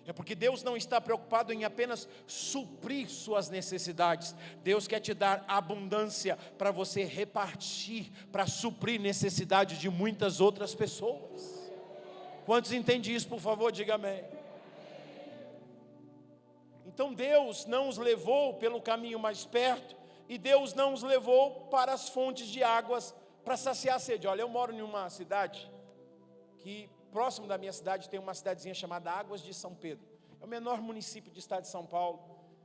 é porque Deus não está preocupado em apenas suprir suas necessidades. Deus quer te dar abundância para você repartir, para suprir necessidade de muitas outras pessoas. Quantos entendem isso, por favor, diga amém. Então Deus não os levou pelo caminho mais perto, e Deus não os levou para as fontes de águas para saciar a sede. Olha, eu moro em uma cidade que próximo da minha cidade tem uma cidadezinha chamada Águas de São Pedro. É o menor município do estado de São Paulo.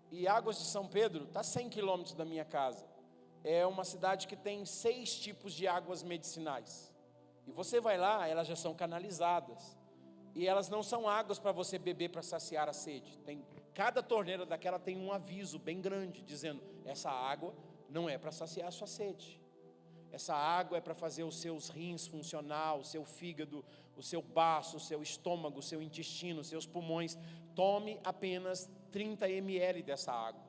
E Águas de São Pedro está a 100 quilômetros da minha casa. É uma cidade que tem 6 tipos de águas medicinais. E você vai lá, elas já são canalizadas. E elas não são águas para você beber para saciar a sede. Cada torneira daquela tem um aviso bem grande, dizendo: essa água não é para saciar a sua sede. Essa água é para fazer os seus rins funcionar, o seu fígado, o seu baço, o seu estômago, o seu intestino, os seus pulmões. Tome apenas 30 ml dessa água.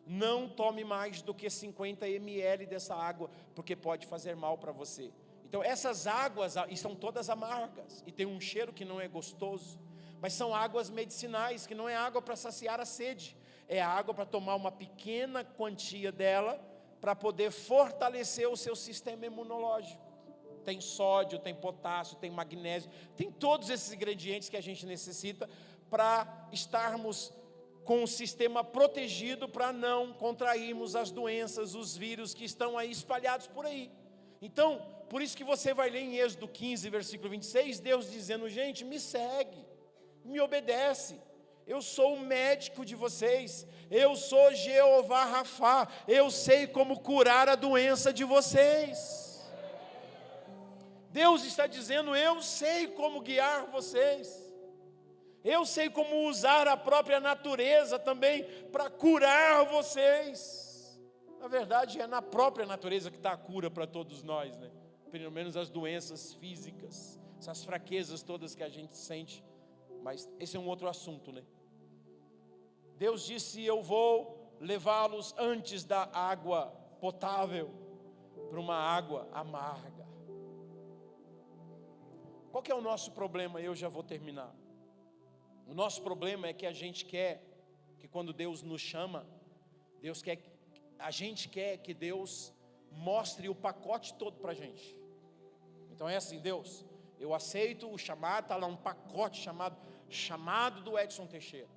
Não tome mais do que 50 ml dessa água, porque pode fazer mal para você. Então essas águas, e são todas amargas, e tem um cheiro que não é gostoso, mas são águas medicinais, que não é água para saciar a sede, é água para tomar uma pequena quantia dela, para poder fortalecer o seu sistema imunológico. Tem sódio, tem potássio, tem magnésio, tem todos esses ingredientes que a gente necessita para estarmos com o sistema protegido, para não contrairmos as doenças, os vírus que estão aí espalhados por aí. Então, por isso que você vai ler em Êxodo 15, versículo 26, Deus dizendo: gente, me segue, me obedece. Eu sou o médico de vocês, eu sou Jeová Rafá, eu sei como curar a doença de vocês. Deus está dizendo: eu sei como guiar vocês, eu sei como usar a própria natureza também para curar vocês. Na verdade, é na própria natureza que está a cura para todos nós, né? Pelo menos as doenças físicas, essas fraquezas todas que a gente sente. Mas esse é um outro assunto, né? Deus disse: eu vou levá-los antes da água potável para uma água amarga. Qual que é o nosso problema? Eu já vou terminar. O nosso problema é que a gente quer que quando Deus nos chama, a gente quer que Deus mostre o pacote todo para a gente. Então é assim: Deus, eu aceito o chamado, está lá um pacote chamado do Edson Teixeira.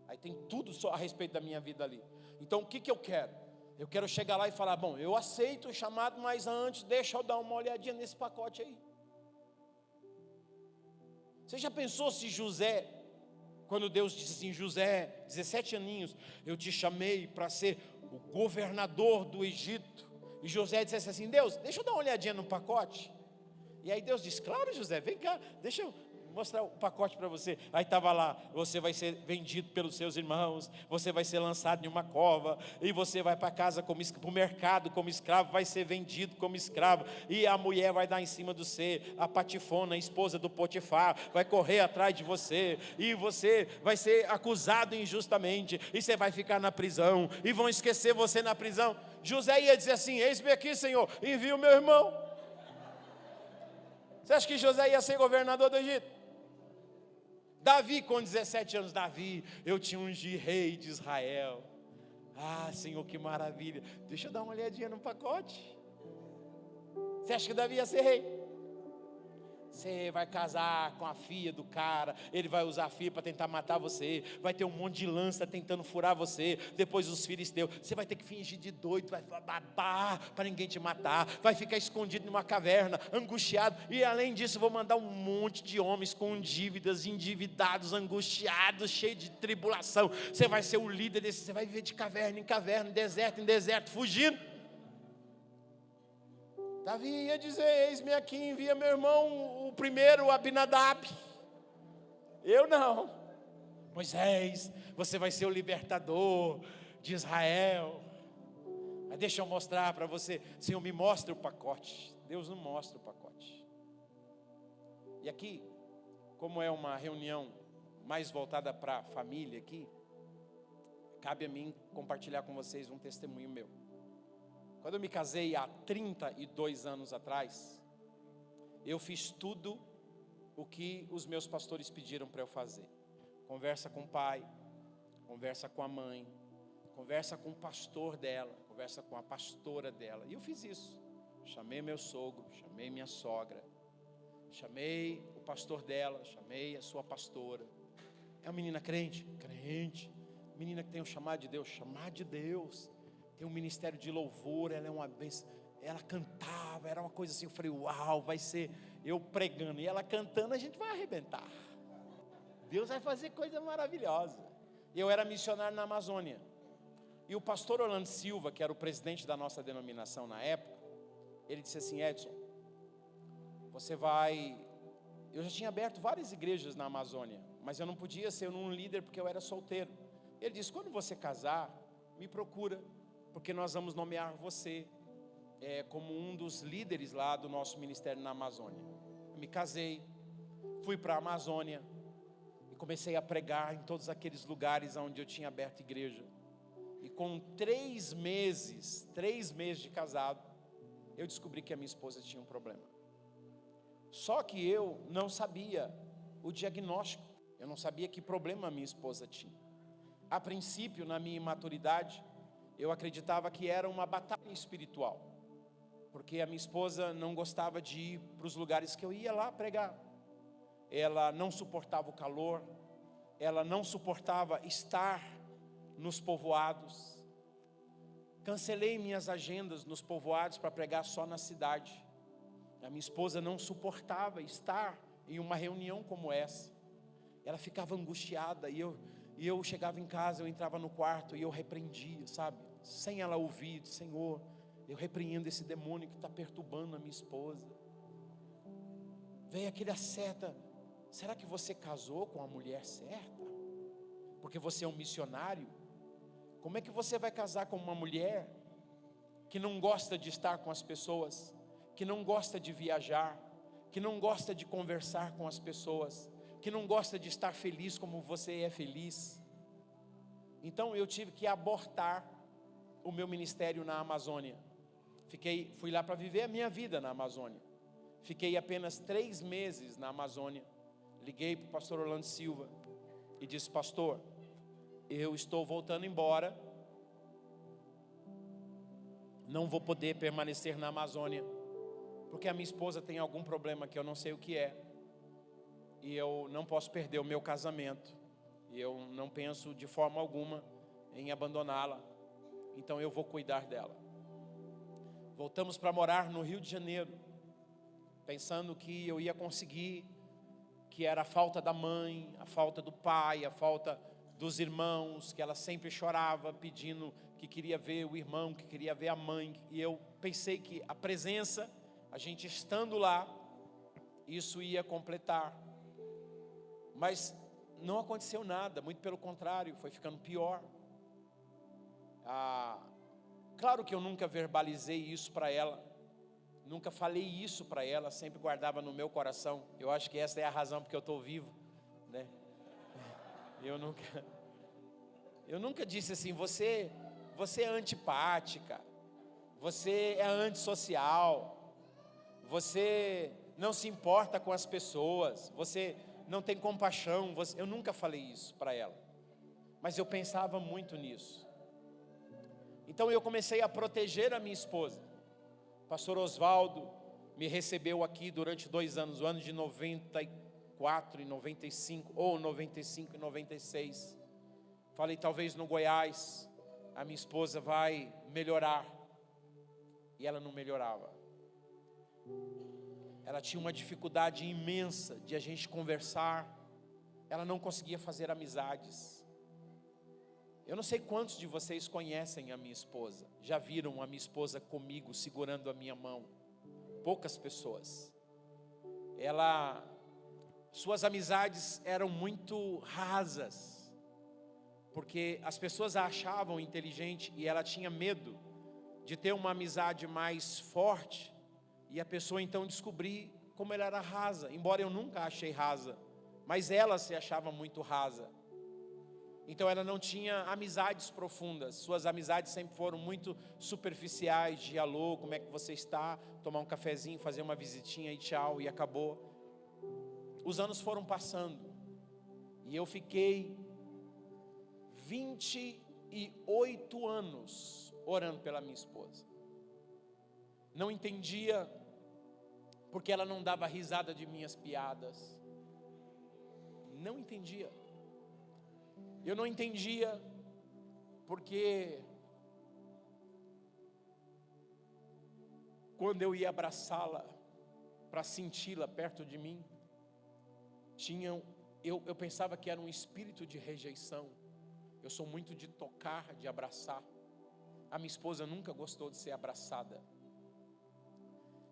Aí tem tudo só a respeito da minha vida ali. Então o que eu quero? Eu quero chegar lá e falar: bom, eu aceito o chamado, mas antes deixa eu dar uma olhadinha nesse pacote aí. Você já pensou se José, quando Deus disse assim: José, 17 aninhos, eu te chamei para ser o governador do Egito, e José dissesse assim: Deus, deixa eu dar uma olhadinha no pacote. E aí Deus disse: claro, José, vem cá, deixa eu mostrar o pacote para você. Aí estava lá: você vai ser vendido pelos seus irmãos, você vai ser lançado em uma cova, e você vai para casa, para o mercado como escravo, vai ser vendido como escravo, e a mulher vai dar em cima de você, a Patifona, a esposa do Potifar, vai correr atrás de você, e você vai ser acusado injustamente, e você vai ficar na prisão, e vão esquecer você na prisão. José ia dizer assim: eis-me aqui, Senhor, envia o meu irmão. Você acha que José ia ser governador do Egito? Davi, com 17 anos, Davi, eu te ungi rei de Israel. Ah, Senhor, que maravilha. Deixa eu dar uma olhadinha no pacote. Você acha que Davi ia ser rei? Você vai casar com a filha do cara, ele vai usar a filha para tentar matar você, vai ter um monte de lança tentando furar você, depois os filisteus, você vai ter que fingir de doido, vai babar para ninguém te matar, vai ficar escondido numa caverna, angustiado, e além disso vou mandar um monte de homens com dívidas, endividados, angustiados, cheios de tribulação. Você vai ser o líder desse, você vai viver de caverna em caverna, deserto em deserto, fugindo. Davi ia dizer: eis-me aqui, envia meu irmão, o primeiro, Abinadab. Eu não. Moisés, você vai ser o libertador de Israel. Mas deixa eu mostrar para você. Senhor, me mostra o pacote. Deus não mostra o pacote. E aqui, como é uma reunião mais voltada para a família aqui, cabe a mim compartilhar com vocês um testemunho meu. Quando eu me casei há 32 anos atrás, eu fiz tudo o que os meus pastores pediram para eu fazer. Conversa com o pai, conversa com a mãe, conversa com o pastor dela, conversa com a pastora dela. E eu fiz isso. Chamei meu sogro, chamei minha sogra, chamei o para o pastor dela, chamei a sua pastora. É uma menina crente? Crente. Menina que tem um chamado de Deus? Chamado de Deus. Tem um ministério de louvor, ela é uma bênção. Ela cantava, era uma coisa assim, eu falei, uau, vai ser eu pregando e ela cantando, a gente vai arrebentar. Deus vai fazer coisa maravilhosa. Eu era missionário na Amazônia. E o pastor Orlando Silva, que era o presidente da nossa denominação na época, ele disse assim, Edson, você vai... Eu já tinha aberto várias igrejas na Amazônia, mas eu não podia ser um líder porque eu era solteiro. Ele disse, quando você casar, me procura, porque nós vamos nomear você como um dos líderes lá do nosso ministério na Amazônia. Eu me casei, fui para a Amazônia e comecei a pregar em todos aqueles lugares onde eu tinha aberto igreja. E com 3 meses de casado, eu descobri que a minha esposa tinha um problema. Só que eu não sabia o diagnóstico, eu não sabia que problema a minha esposa tinha. A princípio, na minha imaturidade, eu acreditava que era uma batalha espiritual, porque a minha esposa não gostava de ir para os lugares que eu ia lá pregar. Ela não suportava o calor, ela não suportava estar nos povoados. Cancelei minhas agendas nos povoados para pregar só na cidade. A minha esposa não suportava estar em uma reunião como essa. Ela ficava angustiada e eu chegava em casa, eu entrava no quarto e eu repreendia, sabe? Sem ela ouvir, Senhor, eu repreendo esse demônio que está perturbando a minha esposa. Veio aquele asceta, será que você casou com a mulher certa? Porque você é um missionário? Como é que você vai casar com uma mulher que não gosta de estar com as pessoas, que não gosta de viajar, que não gosta de conversar com as pessoas, que não gosta de estar feliz como você é feliz? Então eu tive que abortar o meu ministério na Amazônia. Fui lá para viver a minha vida na Amazônia. Fiquei apenas 3 meses na Amazônia. Liguei para o pastor Orlando Silva e disse, pastor, eu estou voltando embora, não vou poder permanecer na Amazônia, porque a minha esposa tem algum problema que eu não sei o que é, e eu não posso perder o meu casamento, e eu não penso de forma alguma em abandoná-la, então eu vou cuidar dela. Voltamos para morar no Rio de Janeiro, pensando que eu ia conseguir, que era a falta da mãe, a falta do pai, a falta dos irmãos, que ela sempre chorava pedindo que queria ver o irmão, que queria ver a mãe. E eu pensei que a presença, a gente estando lá, isso ia completar. Mas não aconteceu nada, muito pelo contrário, foi ficando pior. Claro que eu nunca verbalizei isso para ela, nunca falei isso para ela, sempre guardava no meu coração. Eu acho que essa é a razão porque eu estou vivo, né? Eu nunca disse assim, você é antipática, você é antissocial, você não se importa com as pessoas, você não tem compaixão. Eu nunca falei isso para ela, mas eu pensava muito nisso. Então eu comecei a proteger a minha esposa. O pastor Osvaldo me recebeu aqui durante 2 anos, o ano de 94 e 95, ou 95 e 96. Falei, talvez no Goiás a minha esposa vai melhorar. E ela não melhorava. Ela tinha uma dificuldade imensa de a gente conversar. Ela não conseguia fazer amizades. Eu não sei quantos de vocês conhecem a minha esposa, já viram a minha esposa comigo, segurando a minha mão. Poucas pessoas. Suas amizades eram muito rasas, porque as pessoas a achavam inteligente e ela tinha medo de ter uma amizade mais forte e a pessoa então descobrir como ela era rasa, embora eu nunca achei rasa, mas ela se achava muito rasa. Então ela não tinha amizades profundas, suas amizades sempre foram muito superficiais, de alô, como é que você está, tomar um cafezinho, fazer uma visitinha e tchau, e acabou. Os anos foram passando, e eu fiquei 28 anos orando pela minha esposa. Não entendia porque ela não dava risada de minhas piadas. Não entendia. Eu não entendia porque quando eu ia abraçá-la para senti-la perto de mim, eu pensava que era um espírito de rejeição. Eu sou muito de tocar, de abraçar. A minha esposa nunca gostou de ser abraçada.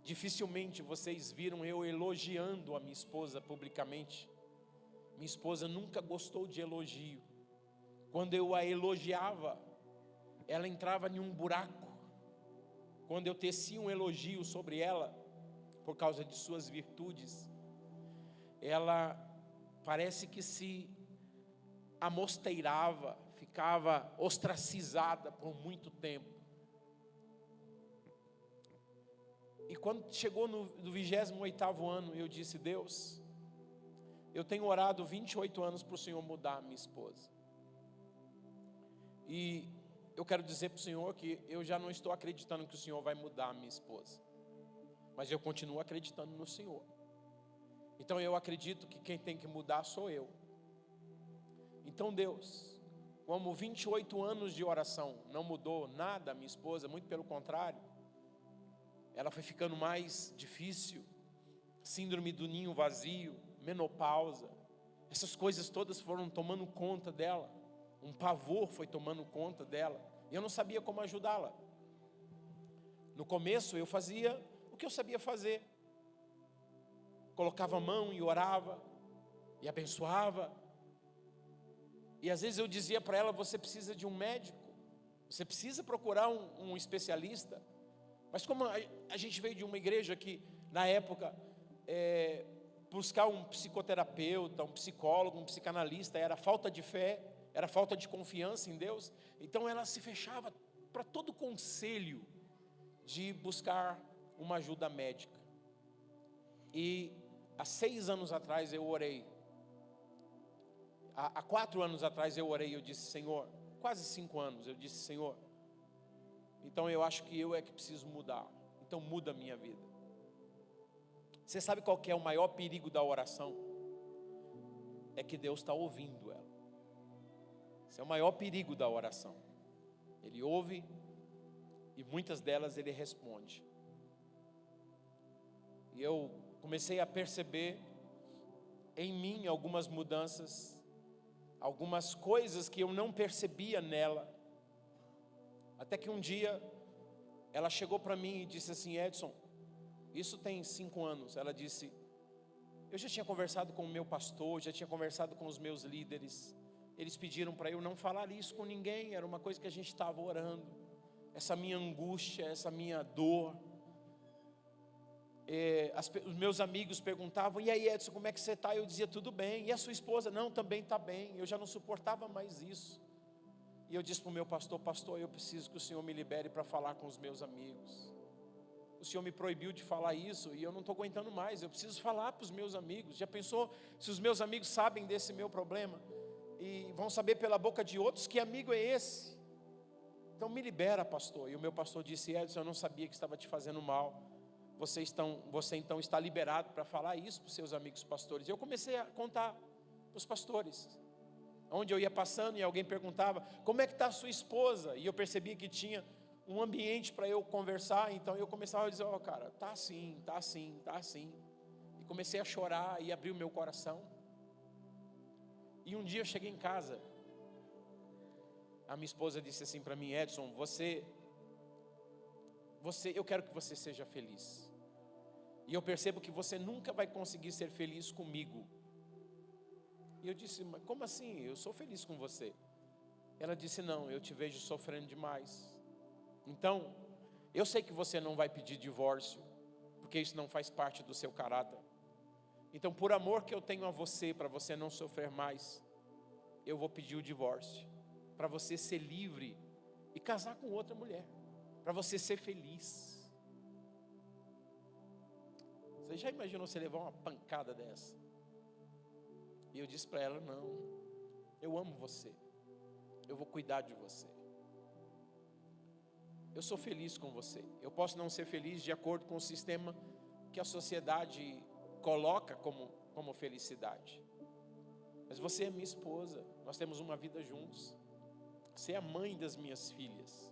Dificilmente vocês viram eu elogiando a minha esposa publicamente. Minha esposa nunca gostou de elogio. Quando eu a elogiava, ela entrava em um buraco. Quando eu tecia um elogio sobre ela, por causa de suas virtudes, ela parece que se amosteirava, ficava ostracizada por muito tempo. E quando chegou no 28º ano, eu disse: Deus, eu tenho orado 28 anos para o Senhor mudar a minha esposa. E eu quero dizer para o Senhor que eu já não estou acreditando que o Senhor vai mudar a minha esposa, mas eu continuo acreditando no Senhor. Então eu acredito que quem tem que mudar sou eu. Então Deus, como 28 anos de oração não mudou nada a minha esposa, muito pelo contrário, ela foi ficando mais difícil, síndrome do ninho vazio, menopausa, essas coisas todas foram tomando conta dela, um pavor foi tomando conta dela, e eu não sabia como ajudá-la. No começo eu fazia o que eu sabia fazer, colocava a mão e orava, e abençoava, e às vezes eu dizia para ela: você precisa de um médico, você precisa procurar um especialista. Mas como a gente veio de uma igreja que na época buscar um psicoterapeuta, um psicólogo, um psicanalista era falta de fé, era falta de confiança em Deus, então ela se fechava para todo conselho de buscar uma ajuda médica. E há 6 anos atrás eu orei, há 4 anos atrás eu orei, eu disse: Senhor, quase 5 anos, eu disse: Senhor, então eu acho que eu é que preciso mudar, então muda a minha vida. Você sabe qual que é o maior perigo da oração? É que Deus está ouvindo ela. Esse é o maior perigo da oração. Ele ouve e muitas delas Ele responde. E eu comecei a perceber em mim algumas mudanças, algumas coisas que eu não percebia nela. Até que um dia ela chegou para mim e disse assim: Edson, isso tem 5 anos. Ela disse: eu já tinha conversado com o meu pastor, já tinha conversado com os meus líderes. Eles pediram para eu não falar isso com ninguém, era uma coisa que a gente estava orando. Essa minha angústia, essa minha dor. Os meus amigos perguntavam: e aí, Edson, como é que você está? Eu dizia: tudo bem. E a sua esposa? Não, também está bem. Eu já não suportava mais isso. E eu disse para o meu pastor: pastor, eu preciso que o Senhor me libere para falar com os meus amigos. O Senhor me proibiu de falar isso e eu não estou aguentando mais, eu preciso falar para os meus amigos. Já pensou se os meus amigos sabem desse meu problema e vão saber pela boca de outros que amigo é esse? Então me libera, pastor. E o meu pastor disse: Edson, eu não sabia que estava te fazendo mal. Você então está liberado para falar isso para os seus amigos pastores. E eu comecei a contar para os pastores. Onde eu ia passando e alguém perguntava: como é que está a sua esposa? E eu percebia que tinha um ambiente para eu conversar. Então eu começava a dizer: ó, cara, tá assim, tá assim, tá assim. E comecei a chorar e abrir o meu coração. E um dia eu cheguei em casa, a minha esposa disse assim para mim: Edson, eu quero que você seja feliz. E eu percebo que você nunca vai conseguir ser feliz comigo. E eu disse: mas como assim? Eu sou feliz com você. Ela disse: não, eu te vejo sofrendo demais. Então, eu sei que você não vai pedir divórcio, porque isso não faz parte do seu caráter. Então, por amor que eu tenho a você, para você não sofrer mais, eu vou pedir o divórcio, para você ser livre e casar com outra mulher, para você ser feliz. Você já imaginou você levar uma pancada dessa? E eu disse para ela: não, eu amo você, eu vou cuidar de você, eu sou feliz com você. Eu posso não ser feliz de acordo com o sistema que a sociedade coloca como felicidade. Mas você é minha esposa, nós temos uma vida juntos. Você é a mãe das minhas filhas.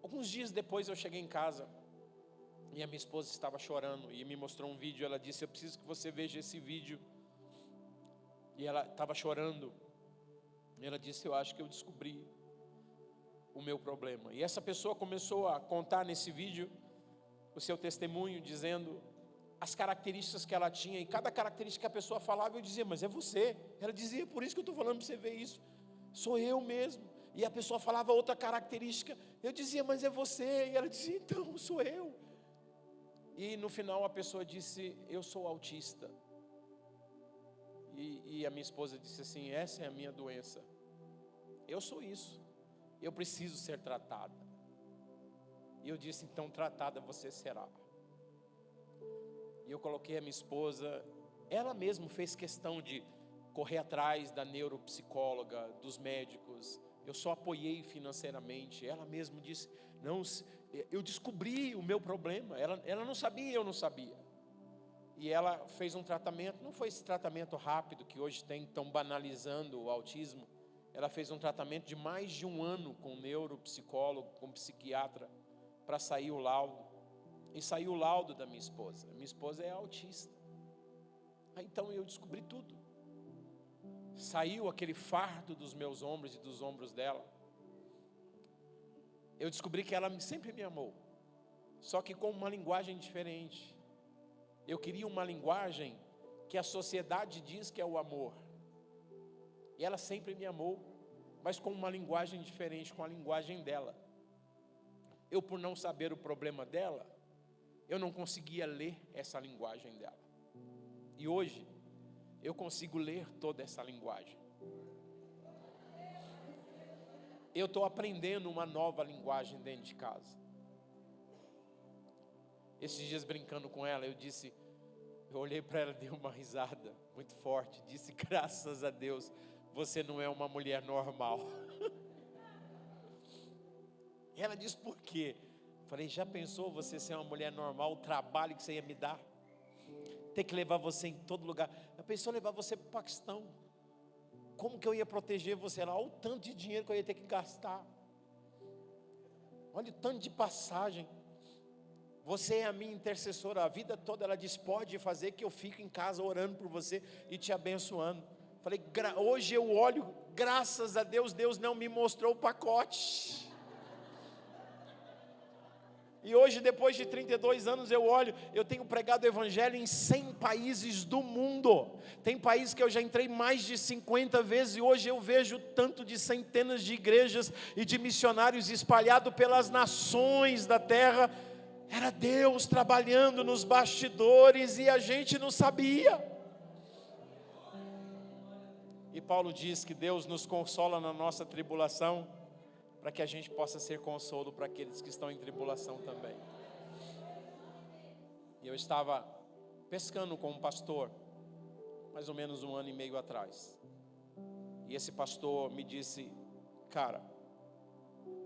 Alguns dias depois eu cheguei em casa e a minha esposa estava chorando e me mostrou um vídeo. Ela disse: eu preciso que você veja esse vídeo. E ela estava chorando. E ela disse: eu acho que eu descobri o meu problema. E essa pessoa começou a contar nesse vídeo o seu testemunho, dizendo as características que ela tinha. E cada característica que a pessoa falava, eu dizia: mas é você. Ela dizia: por isso que eu estou falando para você ver isso. Sou eu mesmo. E a pessoa falava outra característica. Eu dizia: mas é você. E ela dizia: então, sou eu. E no final a pessoa disse: eu sou autista. E a minha esposa disse assim: essa é a minha doença. Eu sou isso. Eu preciso ser tratada. E eu disse: então tratada você será. E eu coloquei a minha esposa. Ela mesma fez questão de correr atrás da neuropsicóloga, dos médicos. Eu só apoiei financeiramente. Ela mesma disse: não, eu descobri o meu problema. Ela não sabia, eu não sabia. E ela fez um tratamento. Não foi esse tratamento rápido que hoje tem, tão banalizando o autismo. Ela fez um tratamento de mais de 1 ano com neuropsicólogo, com psiquiatra, para sair o laudo. E saiu o laudo da minha esposa. Minha esposa é autista. Aí então eu descobri tudo. Saiu aquele fardo dos meus ombros e dos ombros dela. Eu descobri que ela sempre me amou, só que com uma linguagem diferente. Eu queria uma linguagem que a sociedade diz que é o amor. E ela sempre me amou, mas com uma linguagem diferente, com a linguagem dela. Eu, por não saber o problema dela, eu não conseguia ler essa linguagem dela. E hoje, eu consigo ler toda essa linguagem. Eu estou aprendendo uma nova linguagem dentro de casa. Esses dias brincando com ela, eu olhei para ela, dei uma risada muito forte, disse: graças a Deus, você não é uma mulher normal. E ela disse: por quê? Falei: já pensou você ser uma mulher normal, o trabalho que você ia me dar? Ter que levar você em todo lugar. Já pensou levar você para o Paquistão? Como que eu ia proteger você lá? Olha o tanto de dinheiro que eu ia ter que gastar. Olha o tanto de passagem. Você é a minha intercessora. A vida toda ela diz: pode fazer, que eu fico em casa orando por você e te abençoando. Falei: hoje eu olho, graças a Deus, Deus não me mostrou o pacote. E hoje, depois de 32 anos, eu olho, eu tenho pregado o evangelho em 100 países do mundo. Tem países que eu já entrei mais de 50 vezes, e hoje eu vejo tanto de centenas de igrejas e de missionários espalhados pelas nações da terra. Era Deus trabalhando nos bastidores e a gente não sabia. E Paulo diz que Deus nos consola na nossa tribulação, para que a gente possa ser consolo para aqueles que estão em tribulação também. E eu estava pescando com um pastor, mais ou menos 1 ano e meio atrás. E esse pastor me disse: cara,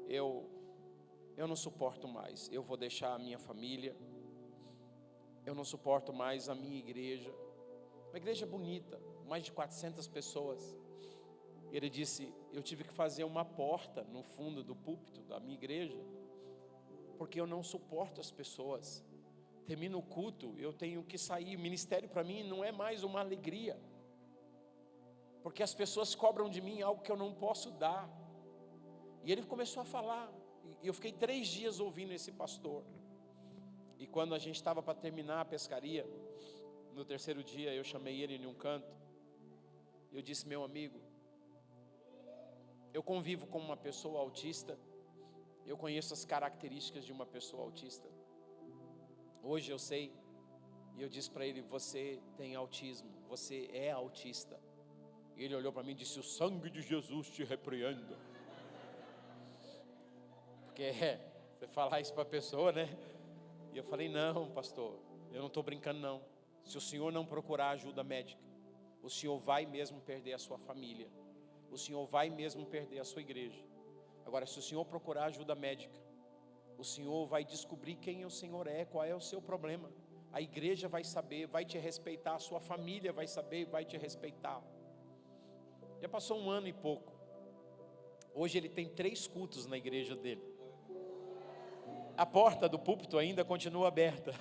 eu não suporto mais, eu vou deixar a minha família, eu não suporto mais a minha igreja. Uma igreja bonita, mais de 400 pessoas. Ele disse: eu tive que fazer uma porta no fundo do púlpito da minha igreja, porque eu não suporto as pessoas. Termina o culto, eu tenho que sair. O ministério para mim não é mais uma alegria, porque as pessoas cobram de mim algo que eu não posso dar. E ele começou a falar, e eu fiquei 3 dias ouvindo esse pastor. E quando a gente estava para terminar a pescaria, no 3º dia, eu chamei ele em um canto. Eu disse: meu amigo, eu convivo com uma pessoa autista, eu conheço as características de uma pessoa autista. Hoje eu sei. E eu disse para ele: você tem autismo, você é autista. E ele olhou para mim e disse: o sangue de Jesus te repreenda. Porque você falar isso para a pessoa, né? E eu falei: não, pastor, eu não estou brincando não. Se o senhor não procurar ajuda médica, o senhor vai mesmo perder a sua família. O senhor vai mesmo perder a sua igreja. Agora, se o senhor procurar ajuda médica, o Senhor vai descobrir quem o Senhor é, qual é o seu problema. A igreja vai saber, vai te respeitar, a sua família vai saber, vai te respeitar. Já passou 1 ano e pouco. Hoje ele tem 3 cultos na igreja dele. A porta do púlpito ainda continua aberta.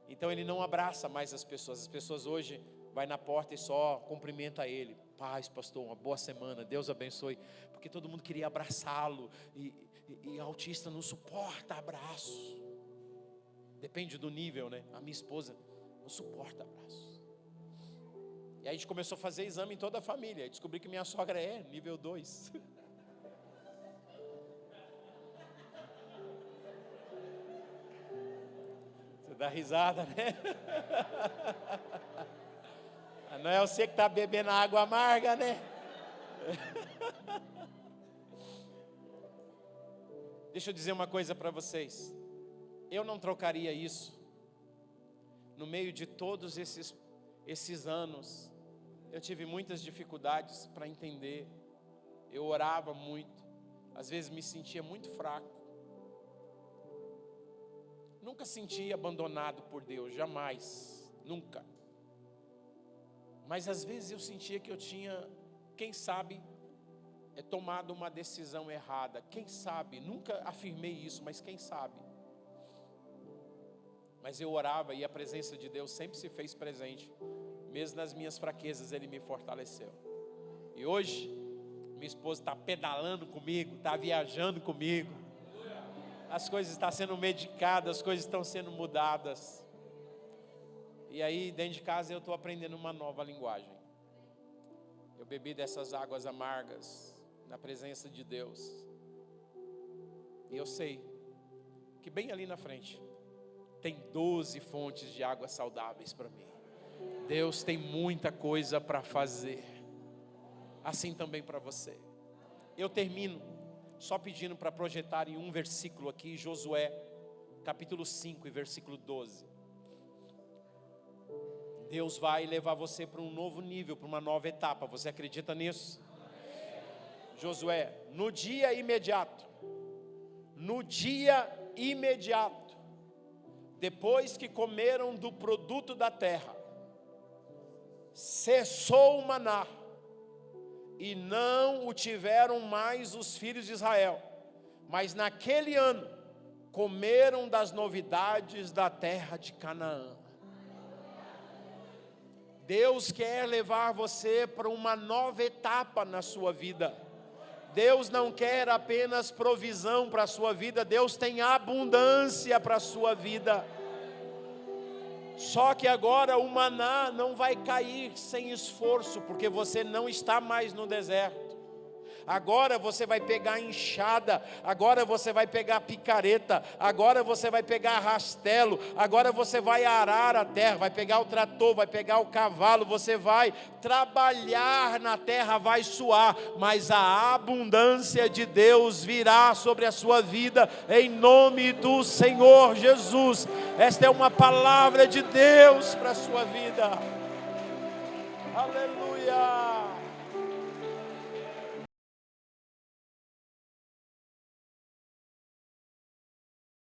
Então ele não abraça mais as pessoas hoje vai na porta e só cumprimenta ele. Paz, pastor, uma boa semana, Deus abençoe. Porque todo mundo queria abraçá-lo e autista não suporta abraço. Depende do nível, né? A minha esposa não suporta abraço. E aí a gente começou a fazer exame em toda a família. E descobri que minha sogra é nível 2. Você dá risada, né? Não é você que está bebendo água amarga, né? Deixa eu dizer uma coisa para vocês. Eu não trocaria isso. No meio de todos esses anos, eu tive muitas dificuldades para entender. Eu orava muito. Às vezes me sentia muito fraco. Nunca senti abandonado por Deus, jamais, nunca. Mas às vezes eu sentia que eu tinha, quem sabe, tomado uma decisão errada. Quem sabe, nunca afirmei isso, mas quem sabe. Mas eu orava e a presença de Deus sempre se fez presente. Mesmo nas minhas fraquezas Ele me fortaleceu. E hoje, minha esposa está pedalando comigo, está viajando comigo. As coisas estão sendo medicadas, as coisas estão sendo mudadas. E aí dentro de casa eu estou aprendendo uma nova linguagem. Eu bebi dessas águas amargas na presença de Deus. E eu sei que bem ali na frente tem 12 fontes de águas saudáveis para mim. Deus tem muita coisa para fazer. Assim também para você. Eu termino só pedindo para projetar em um versículo aqui, Josué, capítulo 5 e versículo 12. Deus vai levar você para um novo nível, para uma nova etapa. Você acredita nisso? Josué, no dia imediato, depois que comeram do produto da terra, cessou o maná, e não o tiveram mais os filhos de Israel. Mas naquele ano, comeram das novidades da terra de Canaã. Deus quer levar você para uma nova etapa na sua vida. Deus não quer apenas provisão para a sua vida, Deus tem abundância para a sua vida. Só que agora o maná não vai cair sem esforço, porque você não está mais no deserto. Agora você vai pegar enxada, agora você vai pegar picareta, agora você vai pegar rastelo, agora você vai arar a terra, vai pegar o trator, vai pegar o cavalo, você vai trabalhar na terra, vai suar, mas a abundância de Deus virá sobre a sua vida, em nome do Senhor Jesus. Esta é uma palavra de Deus para a sua vida. Aleluia.